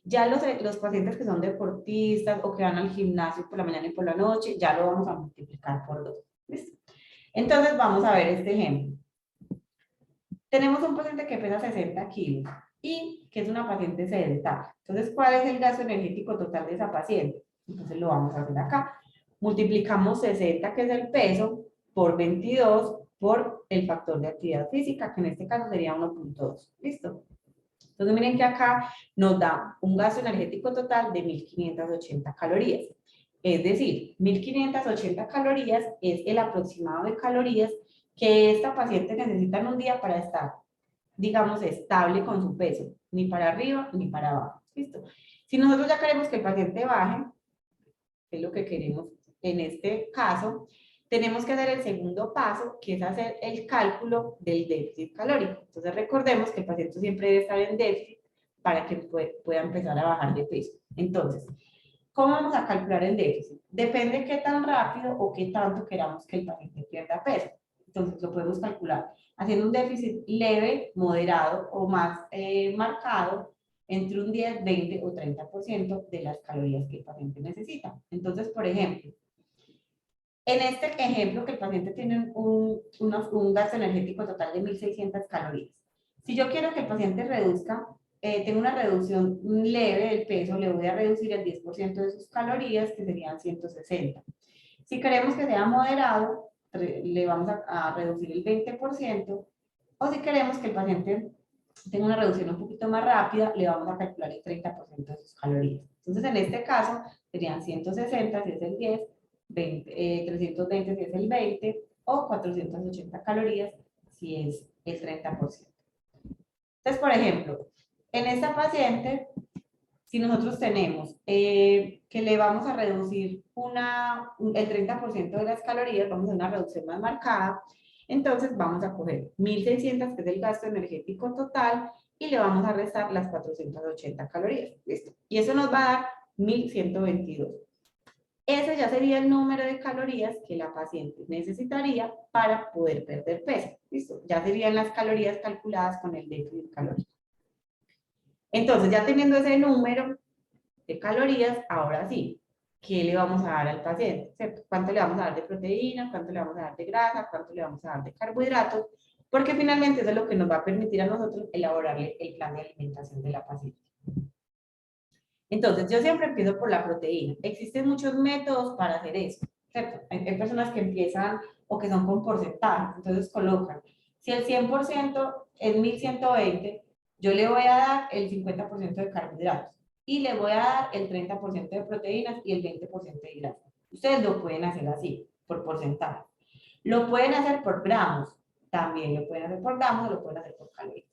Ya los pacientes que son deportistas o que van al gimnasio por la mañana y por la noche, ya lo vamos a multiplicar por 2. ¿Listo? Entonces vamos a ver este ejemplo. Tenemos un paciente que pesa 60 kilos y que es una paciente sedentaria. Entonces, ¿cuál es el gasto energético total de esa paciente? Entonces lo vamos a hacer acá. Multiplicamos 60, que es el peso, por 22, por el factor de actividad física, que en este caso sería 1.2. ¿Listo? Entonces miren que acá nos da un gasto energético total de 1580 calorías. Es decir, 1580 calorías es el aproximado de calorías que esta paciente necesita en un día para estar, digamos, estable con su peso, ni para arriba ni para abajo. ¿Listo? Si nosotros ya queremos que el paciente baje, que es lo que queremos en este caso, tenemos que hacer el segundo paso, que es hacer el cálculo del déficit calórico. Entonces recordemos que el paciente siempre debe estar en déficit para que pueda empezar a bajar de peso. Entonces, ¿cómo vamos a calcular el déficit? Depende qué tan rápido o qué tanto queramos que el paciente pierda peso. Entonces lo podemos calcular haciendo un déficit leve, moderado o más marcado, entre un 10, 20 o 30% de las calorías que el paciente necesita. Entonces, por ejemplo, en este ejemplo que el paciente tiene un gasto energético total de 1600 calorías. Si yo quiero que el paciente reduzca, tenga una reducción leve del peso, le voy a reducir el 10% de sus calorías, que serían 160. Si queremos que sea moderado, le vamos a reducir el 20%, o si queremos que el paciente tenga una reducción un poquito más rápida, le vamos a calcular el 30% de sus calorías. Entonces, en este caso, serían 160 si es el 10, 320 si es el 20, o 480 calorías si es el 30%. Entonces, por ejemplo, en esta paciente, si nosotros tenemos que le vamos a reducir el 30% de las calorías, vamos a hacer una reducción más marcada, entonces vamos a coger 1600, que es el gasto energético total, y le vamos a restar las 480 calorías. ¿Listo? Y eso nos va a dar 1122. Ese ya sería el número de calorías que la paciente necesitaría para poder perder peso. ¿Listo? Ya serían las calorías calculadas con el déficit calórico. Entonces, ya teniendo ese número de calorías, ahora sí, ¿qué le vamos a dar al paciente? ¿Cierto? ¿Cuánto le vamos a dar de proteína? ¿Cuánto le vamos a dar de grasa? ¿Cuánto le vamos a dar de carbohidratos? Porque finalmente eso es lo que nos va a permitir a nosotros elaborarle el plan de alimentación de la paciente. Entonces, yo siempre empiezo por la proteína. Existen muchos métodos para hacer eso, ¿cierto? Hay personas que empiezan o que son con porcentajes, entonces colocan, si el 100% es 1120, yo le voy a dar el 50% de carbohidratos y le voy a dar el 30% de proteínas y el 20% de grasa. Ustedes lo pueden hacer así, por porcentaje. Lo pueden hacer por gramos, también lo pueden hacer por gramos o lo pueden hacer por calorías.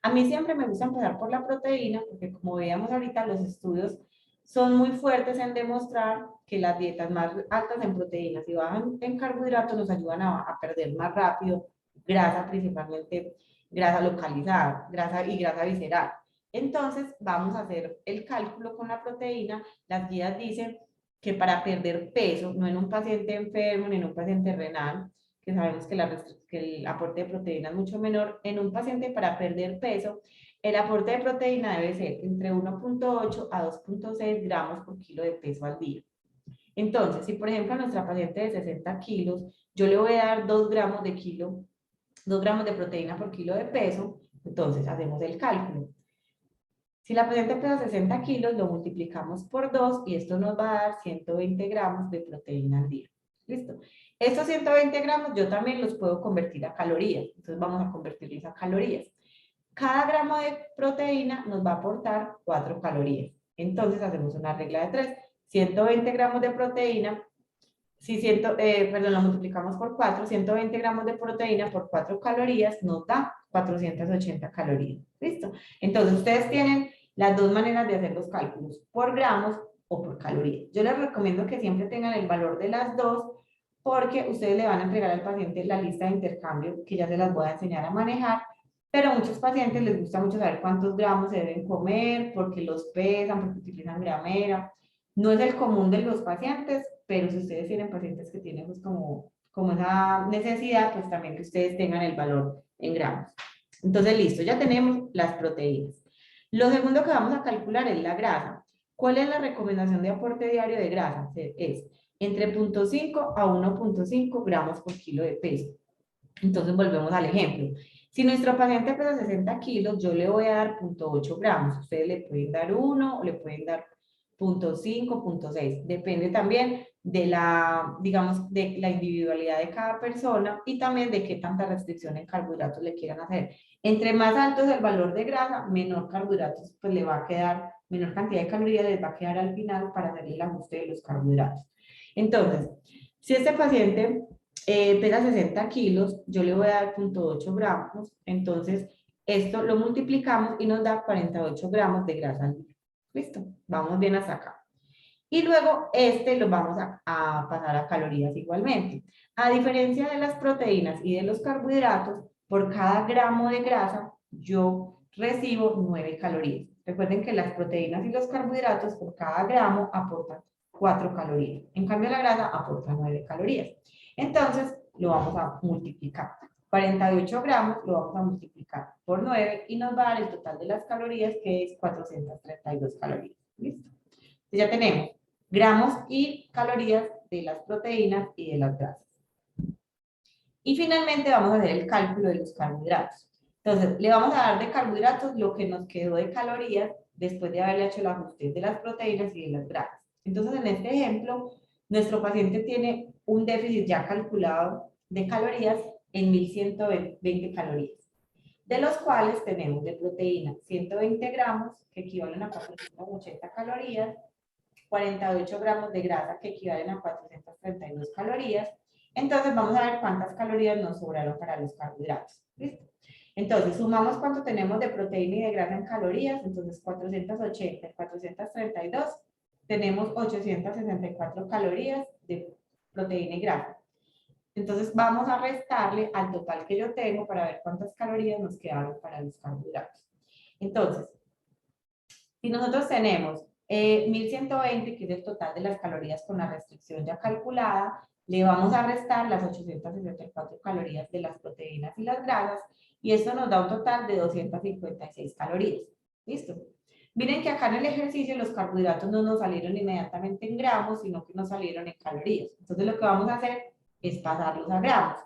A mí siempre me gusta empezar por la proteína porque como veíamos ahorita, los estudios son muy fuertes en demostrar que las dietas más altas en proteínas y bajas en carbohidratos nos ayudan a perder más rápido grasa, principalmente grasa localizada, grasa y grasa visceral. Entonces vamos a hacer el cálculo con la proteína. Las guías dicen que para perder peso, no en un paciente enfermo ni en un paciente renal, que sabemos que el aporte de proteína es mucho menor, en un paciente para perder peso, el aporte de proteína debe ser entre 1.8 a 2.6 gramos por kilo de peso al día. Entonces, si por ejemplo a nuestra paciente de 60 kilos, yo le voy a dar 2 gramos de proteína por kilo de peso, entonces hacemos el cálculo. Si la paciente pesa 60 kilos, lo multiplicamos por 2 y esto nos va a dar 120 gramos de proteína al día. ¿Listo? Estos 120 gramos yo también los puedo convertir a calorías. Entonces vamos a convertirlos a calorías. Cada gramo de proteína nos va a aportar 4 calorías. Entonces hacemos una regla de 3. 120 gramos de proteína, lo multiplicamos por 4, 120 gramos de proteína por 4 calorías nos da 480 calorías. ¿Listo? Entonces ustedes tienen las dos maneras de hacer los cálculos, por gramos o por calorías. Yo les recomiendo que siempre tengan el valor de las dos porque ustedes le van a entregar al paciente la lista de intercambio que ya se las voy a enseñar a manejar, pero a muchos pacientes les gusta mucho saber cuántos gramos se deben comer, porque los pesan, porque utilizan gramera. No es el común de los pacientes, pero si ustedes tienen pacientes que tienen pues como esa necesidad, pues también que ustedes tengan el valor en gramos. Entonces, listo, ya tenemos las proteínas. Lo segundo que vamos a calcular es la grasa. ¿Cuál es la recomendación de aporte diario de grasa? Es entre 0.5 a 1.5 gramos por kilo de peso. Entonces, volvemos al ejemplo. Si nuestro paciente pesa 60 kilos, yo le voy a dar 0.8 gramos. Ustedes le pueden dar 1 o le pueden dar 0.5, 0.6. Depende también de digamos, de la individualidad de cada persona y también de qué tanta restricción en carbohidratos le quieran hacer. Entre más alto es el valor de grasa, menor carbohidratos pues le va a quedar, menor cantidad de calorías les va a quedar al final para hacerle el ajuste de los carbohidratos. Entonces, si este paciente pesa 60 kilos, yo le voy a dar 0.8 gramos, entonces esto lo multiplicamos y nos da 48 gramos de grasa al día. ¿Listo? Vamos bien hasta acá. Y luego lo vamos a pasar a calorías igualmente. A diferencia de las proteínas y de los carbohidratos, por cada gramo de grasa yo recibo 9 calorías. Recuerden que las proteínas y los carbohidratos por cada gramo aportan 4 calorías. En cambio la grasa aporta 9 calorías. Entonces lo vamos a multiplicar. 48 gramos lo vamos a multiplicar por 9 y nos va a dar el total de las calorías que es 432 calorías. ¿Listo? Entonces ya tenemos gramos y calorías de las proteínas y de las grasas. Y finalmente vamos a hacer el cálculo de los carbohidratos. Entonces, le vamos a dar de carbohidratos lo que nos quedó de calorías después de haberle hecho el ajuste de las proteínas y de las grasas. Entonces, en este ejemplo, nuestro paciente tiene un déficit ya calculado de calorías en 1120 calorías, de los cuales tenemos de proteína 120 gramos, que equivalen a 480 calorías, 48 gramos de grasa, que equivalen a 432 calorías. Entonces vamos a ver cuántas calorías nos sobraron para los carbohidratos. ¿Listo? Entonces sumamos cuánto tenemos de proteína y de grasa en calorías. Entonces 480 y 432, tenemos 864 calorías de proteína y grasa. Entonces vamos a restarle al total que yo tengo para ver cuántas calorías nos quedaron para los carbohidratos. Entonces, si nosotros tenemos 1120, que es el total de las calorías con la restricción ya calculada, le vamos a restar las 864 calorías de las proteínas y las grasas, y esto nos da un total de 256 calorías. ¿Listo? Miren que acá en el ejercicio los carbohidratos no nos salieron inmediatamente en gramos, sino que nos salieron en calorías. Entonces lo que vamos a hacer es pasarlos a gramos.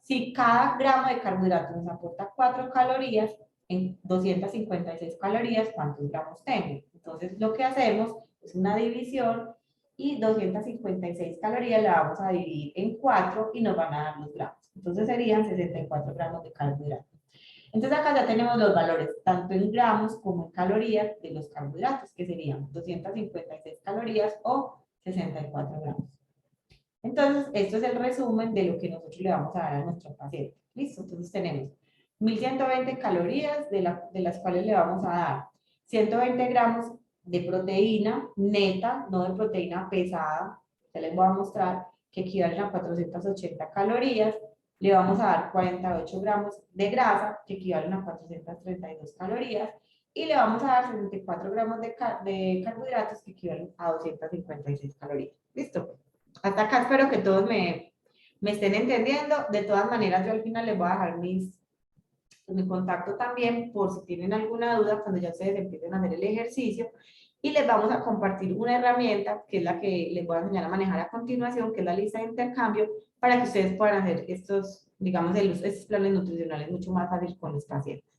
Si cada gramo de carbohidratos nos aporta 4 calorías, en 256 calorías, ¿cuántos gramos tengo? Entonces lo que hacemos es una división y 256 calorías la vamos a dividir en 4 y nos van a dar los gramos. Entonces serían 64 gramos de carbohidratos. Entonces acá ya tenemos los valores, tanto en gramos como en calorías de los carbohidratos, que serían 256 calorías o 64 gramos. Entonces, esto es el resumen de lo que nosotros le vamos a dar a nuestro paciente. ¿Listo? Entonces tenemos 1120 calorías, de las cuales le vamos a dar 120 gramos de proteína neta, no de proteína pesada. Ya les voy a mostrar que equivalen a 480 calorías. Le vamos a dar 48 gramos de grasa, que equivalen a 432 calorías. Y le vamos a dar 74 gramos de carbohidratos, que equivalen a 256 calorías. ¿Listo? Hasta acá espero que todos me estén entendiendo. De todas maneras, yo al final les voy a dejar mi contacto también por si tienen alguna duda cuando ya ustedes empiecen a hacer el ejercicio. Y les vamos a compartir una herramienta que es la que les voy a enseñar a manejar a continuación, que es la lista de intercambio, para que ustedes puedan hacer estos, digamos, estos planes nutricionales mucho más fácil con los pacientes.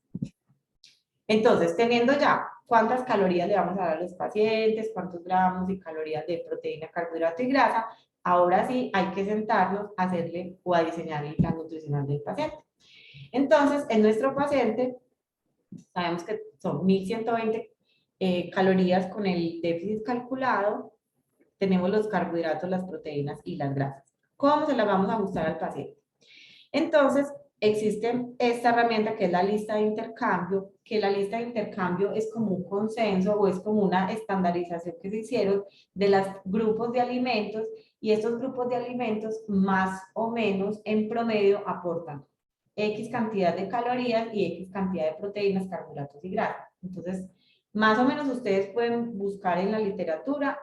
Entonces, teniendo ya cuántas calorías le vamos a dar a los pacientes, cuántos gramos y calorías de proteína, carbohidrato y grasa, ahora sí hay que sentarnos a hacerle o a diseñar el plan nutricional del paciente. Entonces, en nuestro paciente, sabemos que son 1120 calorías con el déficit calculado, tenemos los carbohidratos, las proteínas y las grasas. ¿Cómo se las vamos a ajustar al paciente? Entonces, existe esta herramienta que es la lista de intercambio, que la lista de intercambio es como un consenso o es como una estandarización que se hicieron de los grupos de alimentos, y estos grupos de alimentos más o menos en promedio aportan X cantidad de calorías y X cantidad de proteínas, carbohidratos y grasas. Entonces, más o menos ustedes pueden buscar en la literatura,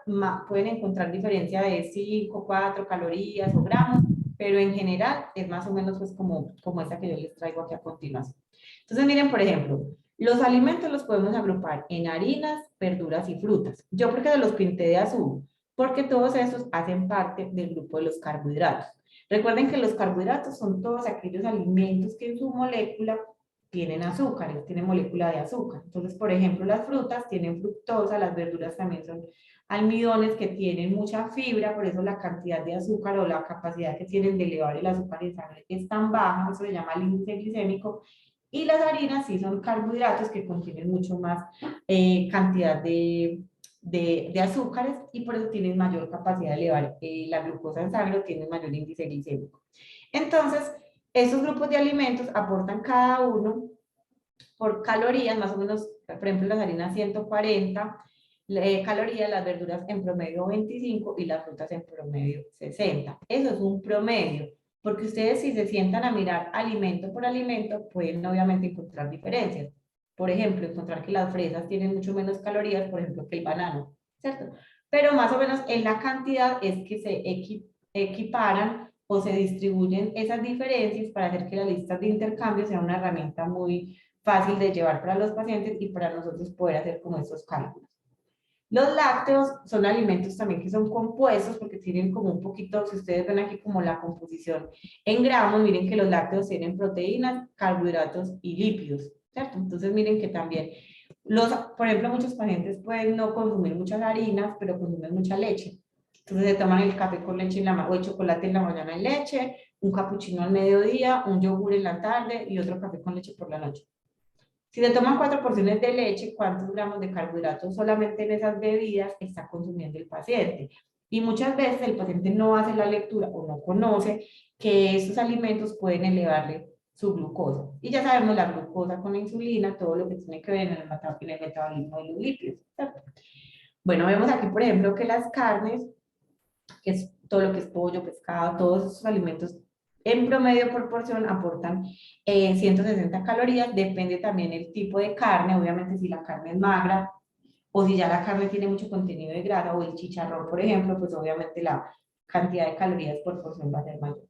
pueden encontrar diferencia de 5, 4 calorías o gramos, pero en general es más o menos pues como esta que yo les traigo aquí a continuación. Entonces miren, por ejemplo, los alimentos los podemos agrupar en harinas, verduras y frutas. Yo porque los pinté de azul, porque todos esos hacen parte del grupo de los carbohidratos. Recuerden que los carbohidratos son todos aquellos alimentos que en su molécula tienen azúcares, tienen molécula de azúcar. Entonces, por ejemplo, las frutas tienen fructosa, las verduras también son almidones que tienen mucha fibra, por eso la cantidad de azúcar o la capacidad que tienen de elevar el azúcar en sangre es tan baja, eso se llama el índice glicémico. Y las harinas sí son carbohidratos que contienen mucho más cantidad de azúcares, y por eso tienen mayor capacidad de elevar la glucosa en sangre, tienen mayor índice glicémico. Entonces, esos grupos de alimentos aportan cada uno por calorías, más o menos, por ejemplo, las harinas 140 calorías, las verduras en promedio 25 y las frutas en promedio 60. Eso es un promedio, porque ustedes si se sientan a mirar alimento por alimento, pueden obviamente encontrar diferencias. Por ejemplo, encontrar que las fresas tienen mucho menos calorías, por ejemplo, que el banano, ¿cierto? Pero más o menos en la cantidad es que se equiparan o se distribuyen esas diferencias para hacer que la lista de intercambio sea una herramienta muy fácil de llevar para los pacientes y para nosotros poder hacer como estos cálculos. Los lácteos son alimentos también que son compuestos porque tienen como un poquito, si ustedes ven aquí como la composición en gramos, miren que los lácteos tienen proteínas, carbohidratos y lípidos, ¿cierto? Entonces miren que también, por ejemplo, muchos pacientes pueden no consumir muchas harinas, pero consumen mucha leche. Entonces se toman el café con leche o el chocolate en la mañana en leche, un capuchino al mediodía, un yogur en la tarde y otro café con leche por la noche. Si se toman 4 porciones de leche, ¿cuántos gramos de carbohidratos solamente en esas bebidas está consumiendo el paciente? Y muchas veces el paciente no hace la lectura o no conoce que esos alimentos pueden elevarle su glucosa. Y ya sabemos la glucosa con la insulina, todo lo que tiene que ver en el metabolismo de los lípidos, ¿cierto? Bueno, vemos aquí, por ejemplo, que las carnes, que es todo lo que es pollo, pescado, todos esos alimentos en promedio por porción aportan 160 calorías, depende también el tipo de carne, obviamente si la carne es magra, O si ya la carne tiene mucho contenido de grasa o el chicharrón, por ejemplo, pues obviamente la cantidad de calorías por porción va a ser mayor.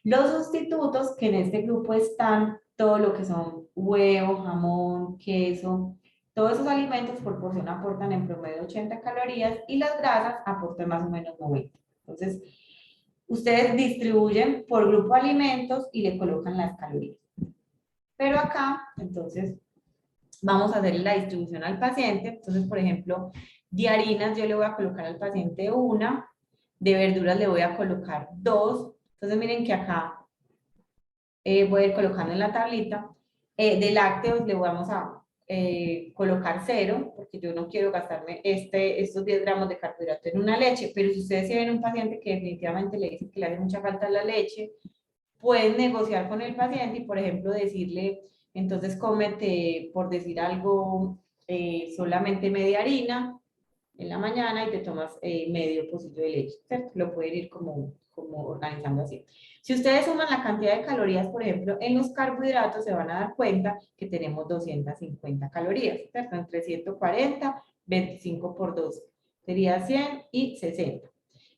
Los sustitutos, que en este grupo están todo lo que son huevo, jamón, queso, todos esos alimentos por porción aportan en promedio 80 calorías y las grasas aportan más o menos 90. Entonces, ustedes distribuyen por grupo de alimentos y le colocan las calorías. Pero acá, entonces, vamos a hacer la distribución al paciente. Entonces, por ejemplo, de harinas yo le voy a colocar al paciente una, de verduras le voy a colocar dos. Entonces, miren que acá voy a ir colocando en la tablita. De lácteos le vamos a colocar cero, porque yo no quiero gastarme estos 10 gramos de carbohidrato en una leche, pero si ustedes tienen un paciente que definitivamente le dicen que le hace mucha falta la leche, pueden negociar con el paciente y, por ejemplo, decirle, entonces cómete, por decir algo, solamente media harina en la mañana y te tomas medio pocillo de leche, ¿cierto? Lo pueden ir como organizando así. Si ustedes suman la cantidad de calorías, por ejemplo, en los carbohidratos, se van a dar cuenta que tenemos 250 calorías, ¿cierto? Entre 140, 25 por 2, sería 100 y 60.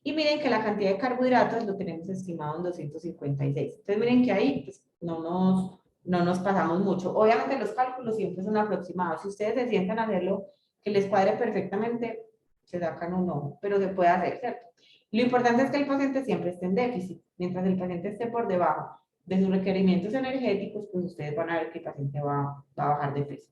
Y miren que la cantidad de carbohidratos lo tenemos estimado en 256. Entonces miren que ahí pues, no nos pasamos mucho. Obviamente los cálculos siempre son aproximados. Si ustedes se sientan a hacerlo que les cuadre perfectamente, se sacan un ojo, pero se puede hacer, ¿cierto? Lo importante es que el paciente siempre esté en déficit. Mientras el paciente esté por debajo de sus requerimientos energéticos, pues ustedes van a ver que el paciente va a bajar de peso.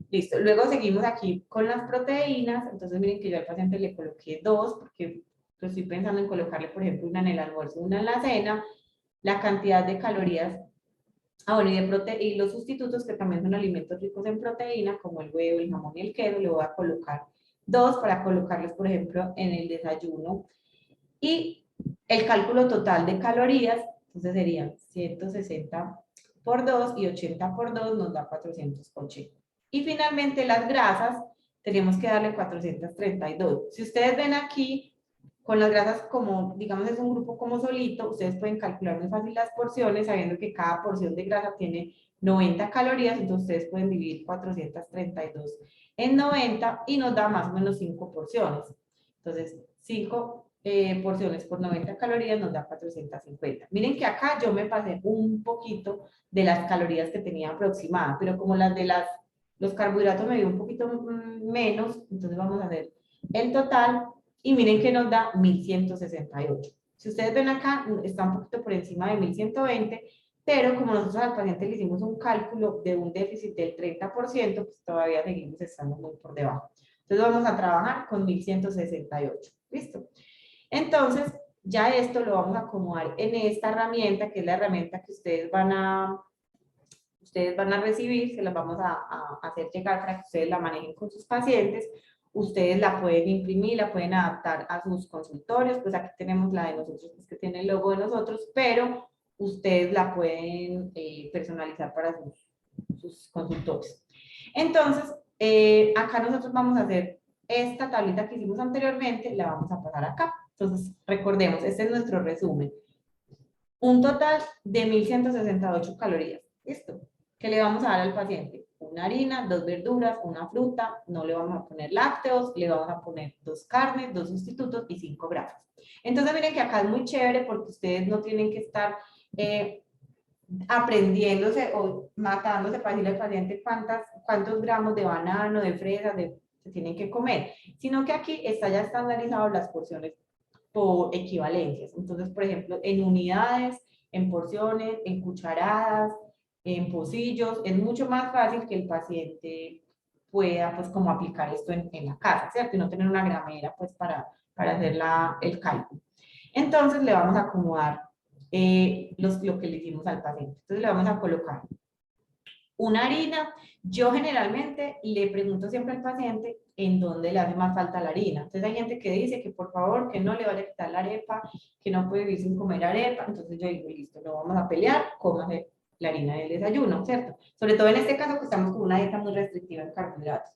Listo. Luego seguimos aquí con las proteínas. Entonces miren que yo al paciente le coloqué dos, porque estoy pensando en colocarle, por ejemplo, una en el almuerzo, una en la cena. La cantidad de calorías, bueno, y los sustitutos que también son alimentos ricos en proteína, como el huevo, el jamón y el queso, le voy a colocar dos para colocarles, por ejemplo, en el desayuno. Y el cálculo total de calorías, entonces serían 160 por 2 y 80 por 2 nos da 480. Y finalmente las grasas, tenemos que darle 432. Si ustedes ven aquí, con las grasas como, digamos, es un grupo como solito, ustedes pueden calcular muy fácil las porciones, sabiendo que cada porción de grasa tiene 90 calorías, entonces ustedes pueden dividir 432 en 90 y nos da más o menos 5 porciones. Entonces, 5 porciones por 90 calorías nos da 450. Miren que acá yo me pasé un poquito de las calorías que tenía aproximadas, pero como las de los carbohidratos me dio un poquito menos, entonces vamos a hacer el total y miren que nos da 1168. Si ustedes ven acá, está un poquito por encima de 1120, pero como nosotros al paciente le hicimos un cálculo de un déficit del 30%, pues todavía seguimos estando muy por debajo. Entonces vamos a trabajar con 1168. ¿Listo? Entonces, ya esto lo vamos a acomodar en esta herramienta, que es la herramienta que ustedes van a recibir, se las vamos a hacer llegar para que ustedes la manejen con sus pacientes. Ustedes la pueden imprimir, la pueden adaptar a sus consultorios, pues aquí tenemos la de nosotros, pues que tiene el logo de nosotros, pero ustedes la pueden personalizar para sus consultorios. Entonces, acá nosotros vamos a hacer esta tablita que hicimos anteriormente, la vamos a pasar acá. Entonces, recordemos, este es nuestro resumen. Un total de 1168 calorías. ¿Listo? ¿Qué le vamos a dar al paciente? Una harina, dos verduras, una fruta, no le vamos a poner lácteos, le vamos a poner dos carnes, dos sustitutos y 5 grasas. Entonces, miren que acá es muy chévere porque ustedes no tienen que estar aprendiéndose o matándose para decirle al paciente cuántos gramos de banano, de fresa, se tienen que comer, sino que aquí está ya estandarizado las porciones por equivalencias. Entonces, por ejemplo, en unidades, en porciones, en cucharadas, en pocillos, es mucho más fácil que el paciente pueda, pues, como aplicar esto en la casa, ¿cierto? Y no tener una gramera, pues, para hacer el cálculo. Entonces, le vamos a acomodar lo que le hicimos al paciente. Entonces, le vamos a colocar una harina. Yo generalmente le pregunto siempre al paciente en dónde le hace más falta la harina. Entonces hay gente que dice que por favor que no le vaya a quitar la arepa, que no puede vivir sin comer arepa. Entonces yo digo, listo, no vamos a pelear, cómase la harina del desayuno, ¿cierto? Sobre todo en este caso que estamos con una dieta muy restrictiva en carbohidratos.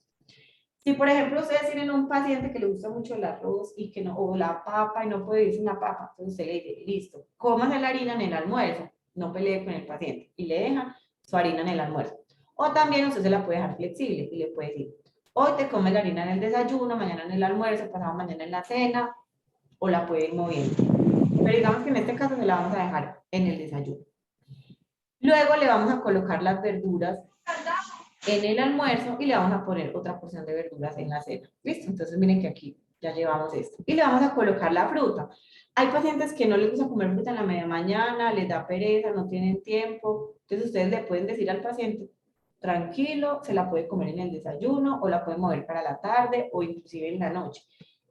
Si por ejemplo ustedes tienen un paciente que le gusta mucho el arroz y que no, o la papa y no puede vivir sin la papa, entonces usted le dice, listo, cómase la harina en el almuerzo, no pelee con el paciente y le deja su harina en el almuerzo. O también usted se la puede dejar flexible y le puede decir, Hoy te comes la harina en el desayuno, mañana en el almuerzo, pasado mañana en la cena, o la puede ir moviendo. Pero digamos que en este caso se la vamos a dejar en el desayuno. Luego le vamos a colocar las verduras en el almuerzo y le vamos a poner otra porción de verduras en la cena. ¿Listo? Entonces miren que aquí ya llevamos esto. Y le vamos a colocar la fruta. Hay pacientes que no les gusta comer fruta en la media mañana, les da pereza, no tienen tiempo. Entonces ustedes le pueden decir al paciente, tranquilo, se la puede comer en el desayuno o la puede mover para la tarde o inclusive en la noche.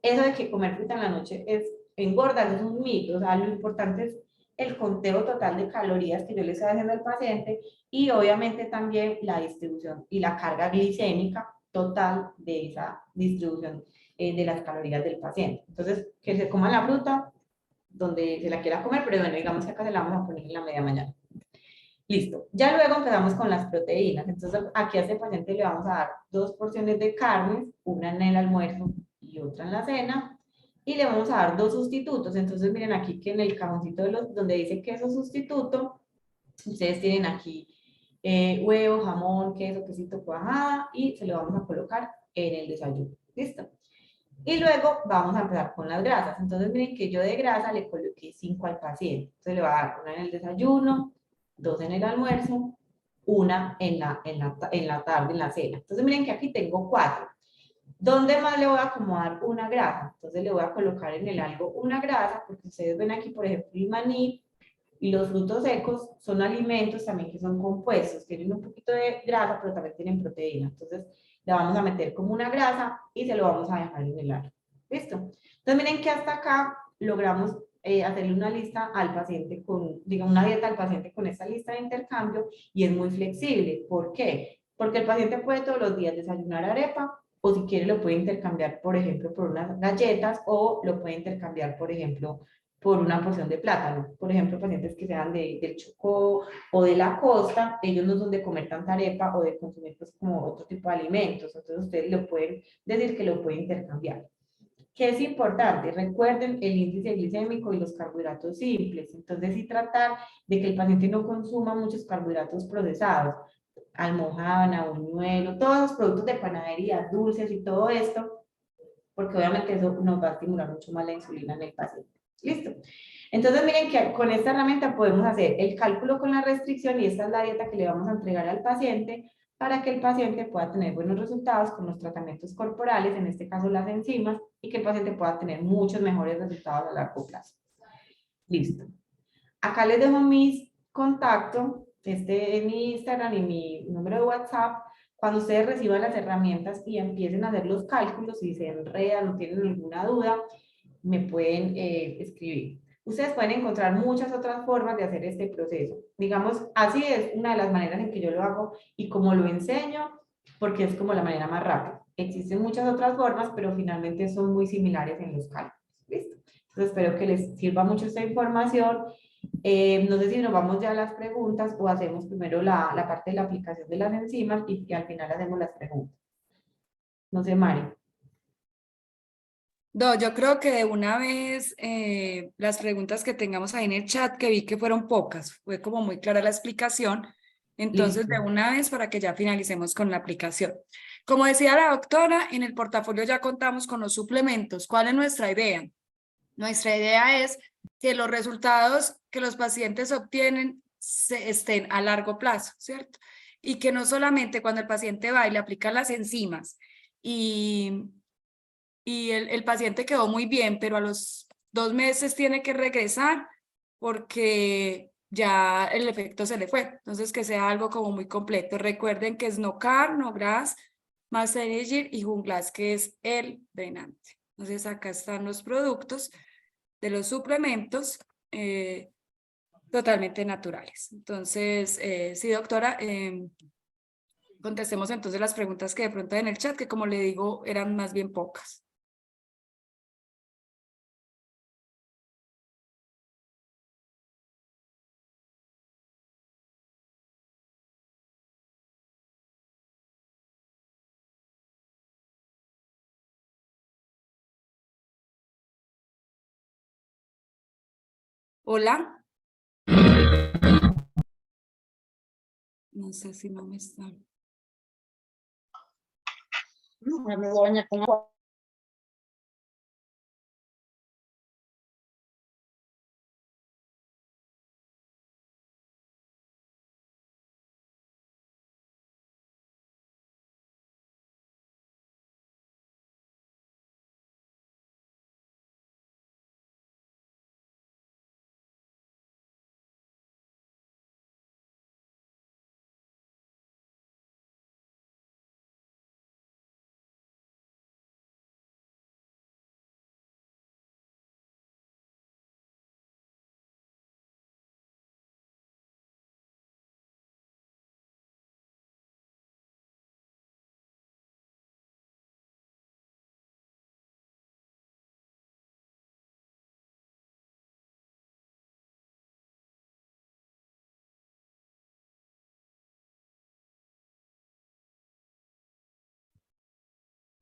Eso de que comer fruta en la noche es engorda, eso es un mito. O sea, lo importante es el conteo total de calorías que yo le estoy haciendo al paciente y obviamente también la distribución y la carga glicémica total de esa distribución de las calorías del paciente. Entonces, que se coma la fruta donde se la quiera comer, pero bueno, digamos que acá se la vamos a poner en la media mañana. Listo. Ya luego empezamos con las proteínas. Entonces, aquí a este paciente le vamos a dar 2 porciones de carnes, una en el almuerzo y otra en la cena, y le vamos a dar 2 sustitutos. Entonces, miren aquí que en el cajoncito donde dice queso sustituto, ustedes tienen aquí huevo, jamón, queso, quesito, cuajada y se lo vamos a colocar en el desayuno. ¿Listo? Y luego vamos a empezar con las grasas. Entonces miren que yo de grasa le coloqué 5 al paciente. Entonces le voy a dar una en el desayuno, 2 en el almuerzo, una en la tarde, en la cena. Entonces miren que aquí tengo 4. ¿Dónde más le voy a acomodar una grasa? Entonces le voy a colocar en el algo una grasa, porque ustedes ven aquí, por ejemplo, el maní, y los frutos secos son alimentos también que son compuestos, tienen un poquito de grasa, pero también tienen proteína. Entonces, le vamos a meter como una grasa y se lo vamos a dejar en el área. ¿Listo? Entonces, miren que hasta acá logramos hacerle una lista al paciente con, digamos, una dieta al paciente con esta lista de intercambio y es muy flexible. ¿Por qué? Porque el paciente puede todos los días desayunar arepa o si quiere lo puede intercambiar, por ejemplo, por unas galletas o lo puede intercambiar, por ejemplo, por una porción de plátano. Por ejemplo, pacientes que sean del Chocó o de la costa, ellos no son de comer tanta arepa o de consumir pues como otro tipo de alimentos. Entonces ustedes lo pueden decir que lo pueden intercambiar. ¿Qué es importante? Recuerden el índice glicémico y los carbohidratos simples. Entonces, sí tratar de que el paciente no consuma muchos carbohidratos procesados, almojábana, buñuelo, todos los productos de panadería, dulces y todo esto, porque obviamente eso nos va a estimular mucho más la insulina en el paciente. ¿Listo? Entonces miren que con esta herramienta podemos hacer el cálculo con la restricción y esta es la dieta que le vamos a entregar al paciente para que el paciente pueda tener buenos resultados con los tratamientos corporales, en este caso las enzimas, y que el paciente pueda tener muchos mejores resultados a largo plazo. Listo. Acá les dejo mis contactos, este es mi Instagram y mi número de WhatsApp. Cuando ustedes reciban las herramientas y empiecen a hacer los cálculos, si se enredan, no tienen ninguna duda, me pueden escribir. Ustedes pueden encontrar muchas otras formas de hacer este proceso. Digamos, así es una de las maneras en que yo lo hago y como lo enseño, porque es como la manera más rápida. Existen muchas otras formas, pero finalmente son muy similares en los cálculos. ¿Listo? Entonces espero que les sirva mucho esta información. No sé si nos vamos ya a las preguntas o hacemos primero la parte de la aplicación de las enzimas y al final hacemos las preguntas. No sé, Mari. No, yo creo que de una vez las preguntas que tengamos ahí en el chat, que vi que fueron pocas, fue como muy clara la explicación. Entonces, Listo. de una vez para que ya finalicemos con la aplicación. Como decía la doctora, en el portafolio ya contamos con los suplementos. ¿Cuál es nuestra idea? Nuestra idea es que los resultados que los pacientes obtienen estén a largo plazo, ¿cierto? Y que no solamente cuando el paciente va y le aplican las enzimas y el paciente quedó muy bien, pero a los 2 meses tiene que regresar porque ya el efecto se le fue. Entonces, que sea algo como muy completo. Recuerden que es no carb, no gras, más energy y junglas, que es el drenante. Entonces, acá están los productos de los suplementos totalmente naturales. Entonces, sí, doctora, contestemos entonces las preguntas que de pronto hay en el chat, que como le digo, eran más bien pocas. Hola. No sé si no me están. Me voy a bañar con agua.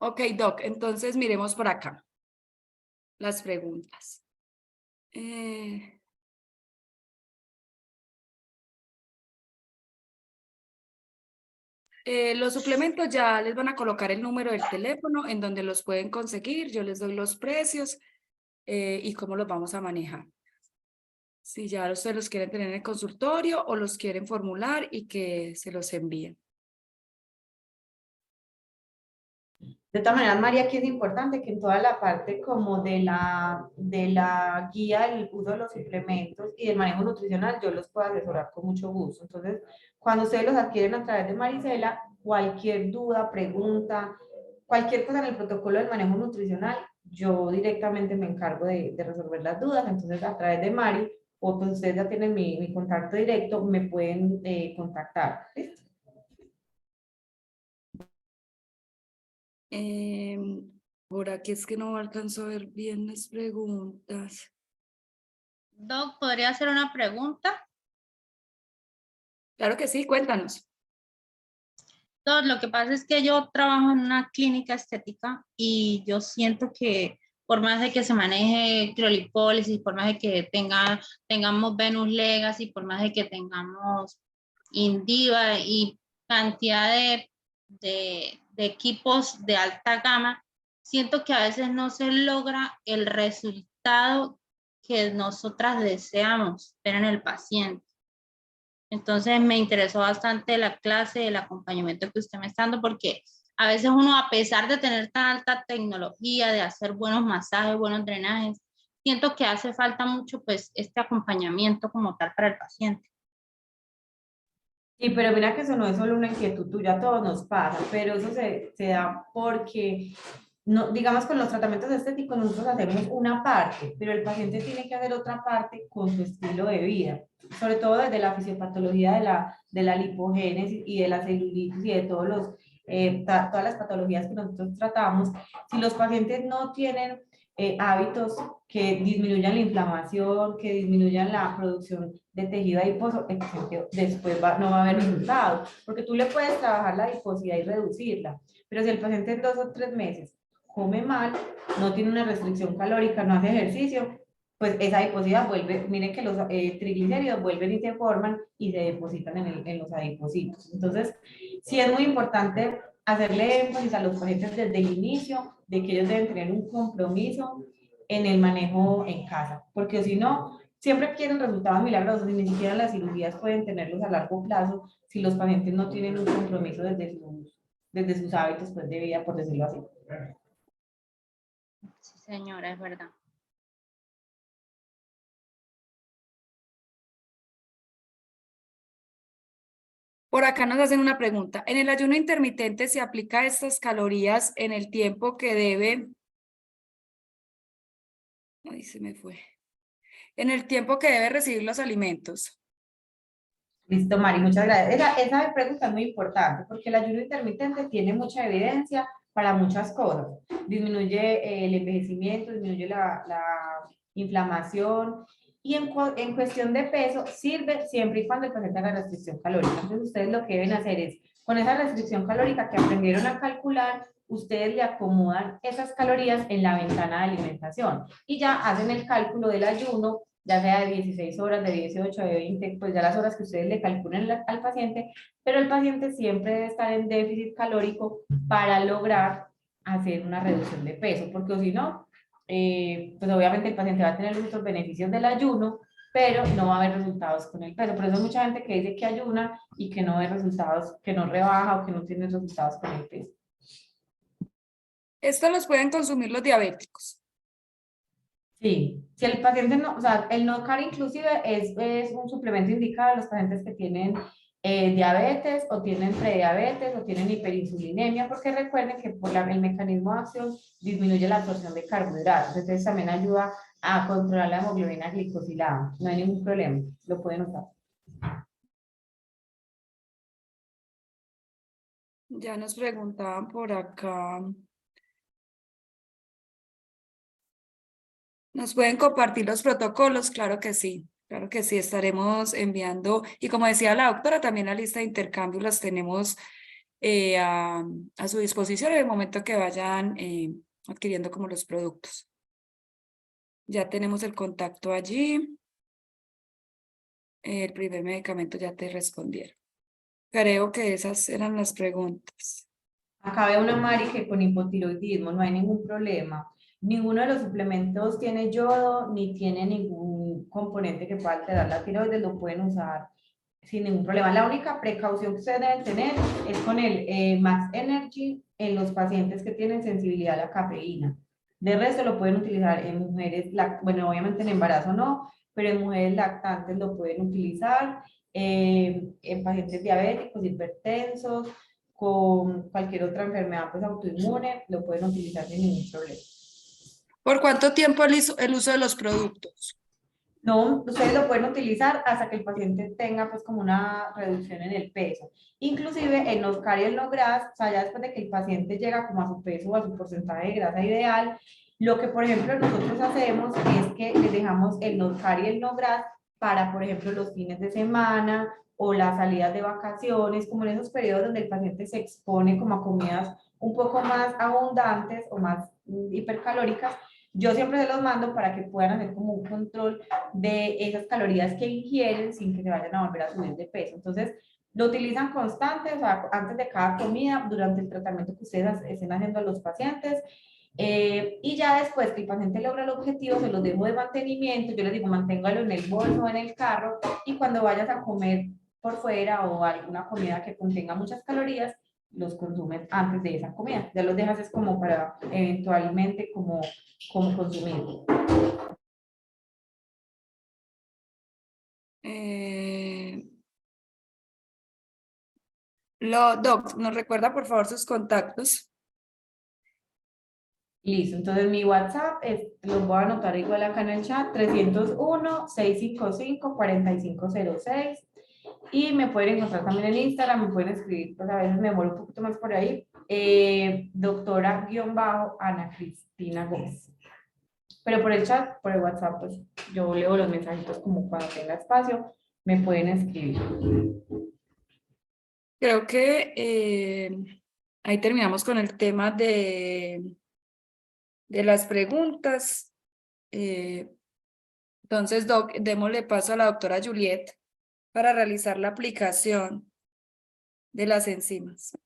Ok, Doc, entonces miremos por acá las preguntas. Los suplementos ya les van a colocar el número del teléfono en donde los pueden conseguir. Yo les doy los precios y cómo los vamos a manejar. Si ya ustedes los quieren tener en el consultorio o los quieren formular y que se los envíen. De todas maneras, María, aquí es importante que en toda la parte como de la guía del uso de los suplementos y del manejo nutricional, yo los puedo asesorar con mucho gusto. Entonces, cuando ustedes los adquieren a través de Marisela, cualquier duda, pregunta, cualquier cosa en el protocolo del manejo nutricional, yo directamente me encargo de resolver las dudas. Entonces, a través de Mari, o pues ustedes ya tienen mi contacto directo, me pueden contactar. ¿Listo? Por aquí es que no alcanzo a ver bien las preguntas. Doc, ¿podría hacer una pregunta? Claro que sí, cuéntanos. Doc, lo que pasa es que yo trabajo en una clínica estética y yo siento que por más de que se maneje criolipólisis, por más de que tengamos Venus Legacy, por más de que tengamos Indiva y cantidad de equipos de alta gama, siento que a veces no se logra el resultado que nosotras deseamos ver en el paciente. Entonces me interesó bastante la clase, el acompañamiento que usted me está dando, porque a veces uno, a pesar de tener tan alta tecnología, de hacer buenos masajes, buenos drenajes, siento que hace falta mucho pues este acompañamiento como tal para el paciente. Sí, pero mira que eso no es solo una inquietud tuya, a todos nos pasa, pero eso se da porque, no, digamos, con los tratamientos estéticos nosotros hacemos una parte, pero el paciente tiene que hacer otra parte con su estilo de vida, sobre todo desde la fisiopatología de la lipogénesis y de la celulitis y de todos los, todas las patologías que nosotros tratamos. Si los pacientes no tienen hábitos que disminuyan la inflamación, que disminuyan la producción de tejido adiposo, después no va a haber resultado, porque tú le puedes trabajar la adiposidad y reducirla, pero si el paciente en 2 o 3 meses come mal, no tiene una restricción calórica, no hace ejercicio, pues esa adiposidad vuelve, miren que los triglicéridos vuelven y se forman y se depositan en los adipocitos. Entonces, sí es muy importante hacerle énfasis a los pacientes desde el inicio de que ellos deben tener un compromiso en el manejo en casa, porque si no, siempre quieren resultados milagrosos y ni siquiera las cirugías pueden tenerlos a largo plazo si los pacientes no tienen un compromiso desde sus hábitos pues, de vida, por decirlo así. Sí, señora, es verdad. Por acá nos hacen una pregunta. ¿En el ayuno intermitente se aplica estas calorías en el tiempo que debe? Ay, se me fue. En el tiempo que debe recibir los alimentos. Listo, Mari, muchas gracias. Esa pregunta es muy importante porque el ayuno intermitente tiene mucha evidencia para muchas cosas. Disminuye el envejecimiento, disminuye la inflamación y en cuestión de peso sirve siempre y cuando el paciente haga restricción calórica. Entonces ustedes lo que deben hacer es, con esa restricción calórica que aprendieron a calcular, ustedes le acomodan esas calorías en la ventana de alimentación y ya hacen el cálculo del ayuno, ya sea de 16 horas, de 18, de 20, pues ya las horas que ustedes le calculen al paciente, pero el paciente siempre debe estar en déficit calórico para lograr hacer una reducción de peso, porque si no, pues obviamente el paciente va a tener muchos beneficios del ayuno, pero no va a haber resultados con el peso. Por eso hay mucha gente que dice que ayuna y que no ve resultados, que no rebaja o que no tiene resultados con el peso. Estos los pueden consumir los diabéticos. Sí, si el paciente no, o sea, el NOCAR inclusive es un suplemento indicado a los pacientes que tienen diabetes o tienen prediabetes o tienen hiperinsulinemia, porque recuerden que por el mecanismo de acción disminuye la absorción de carbohidratos, entonces también ayuda a controlar la hemoglobina glicosilada, no hay ningún problema, lo pueden usar. Ya nos preguntaban por acá. ¿Nos pueden compartir los protocolos? Claro que sí, estaremos enviando. Y como decía la doctora, también la lista de intercambio las tenemos a su disposición en el momento que vayan adquiriendo como los productos. Ya tenemos el contacto allí. El primer medicamento ya te respondieron. Creo que esas eran las preguntas. Acá veo una Mari que con hipotiroidismo no hay ningún problema. Ninguno de los suplementos tiene yodo ni tiene ningún componente que pueda alterar la tiroides, lo pueden usar sin ningún problema. La única precaución que ustedes deben tener es con el Max Energy en los pacientes que tienen sensibilidad a la cafeína. De resto lo pueden utilizar en mujeres, bueno, obviamente en embarazo no, pero en mujeres lactantes lo pueden utilizar, en pacientes diabéticos, hipertensos, con cualquier otra enfermedad pues autoinmune, lo pueden utilizar sin ningún problema. ¿Por cuánto tiempo el uso de los productos? No, ustedes lo pueden utilizar hasta que el paciente tenga pues como una reducción en el peso. Inclusive el NOSCAR y el NOGRAS, o sea, ya después de que el paciente llega como a su peso o a su porcentaje de grasa ideal, lo que por ejemplo nosotros hacemos es que les dejamos el NOSCAR y el NOGRAS para por ejemplo los fines de semana o las salidas de vacaciones, como en esos periodos donde el paciente se expone como a comidas un poco más abundantes o más hipercalóricas. Yo siempre se los mando para que puedan hacer como un control de esas calorías que ingieren sin que se vayan a volver a subir de peso. Entonces, lo utilizan constante, o sea, antes de cada comida, durante el tratamiento que ustedes estén haciendo a los pacientes. Y ya después que el paciente logra el objetivo, se los dejo de mantenimiento. Yo les digo, manténgalo en el bolso o en el carro. Y cuando vayas a comer por fuera o alguna comida que contenga muchas calorías, los consumes antes de esa comida. Ya los dejas es como para eventualmente como consumir. Doc, ¿nos recuerda por favor sus contactos? Listo, entonces mi WhatsApp los voy a anotar igual acá en el chat, 301-655-4506. Y me pueden encontrar también en Instagram, me pueden escribir, pues a veces me demoro un poquito más por ahí, doctora-Ana Cristina Gómez. Pero por el chat, por el WhatsApp, pues yo leo los mensajitos como cuando tenga espacio, me pueden escribir. Creo que ahí terminamos con el tema de las preguntas. Entonces, Doc, démosle paso a la doctora Juliet para realizar la aplicación de las enzimas.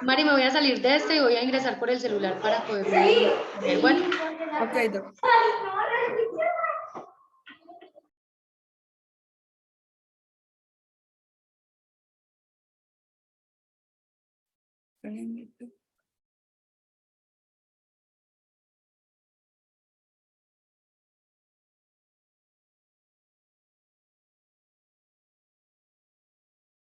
Mari, me voy a salir de este y voy a ingresar por el celular para poder ver. Bueno. Ok, Doc.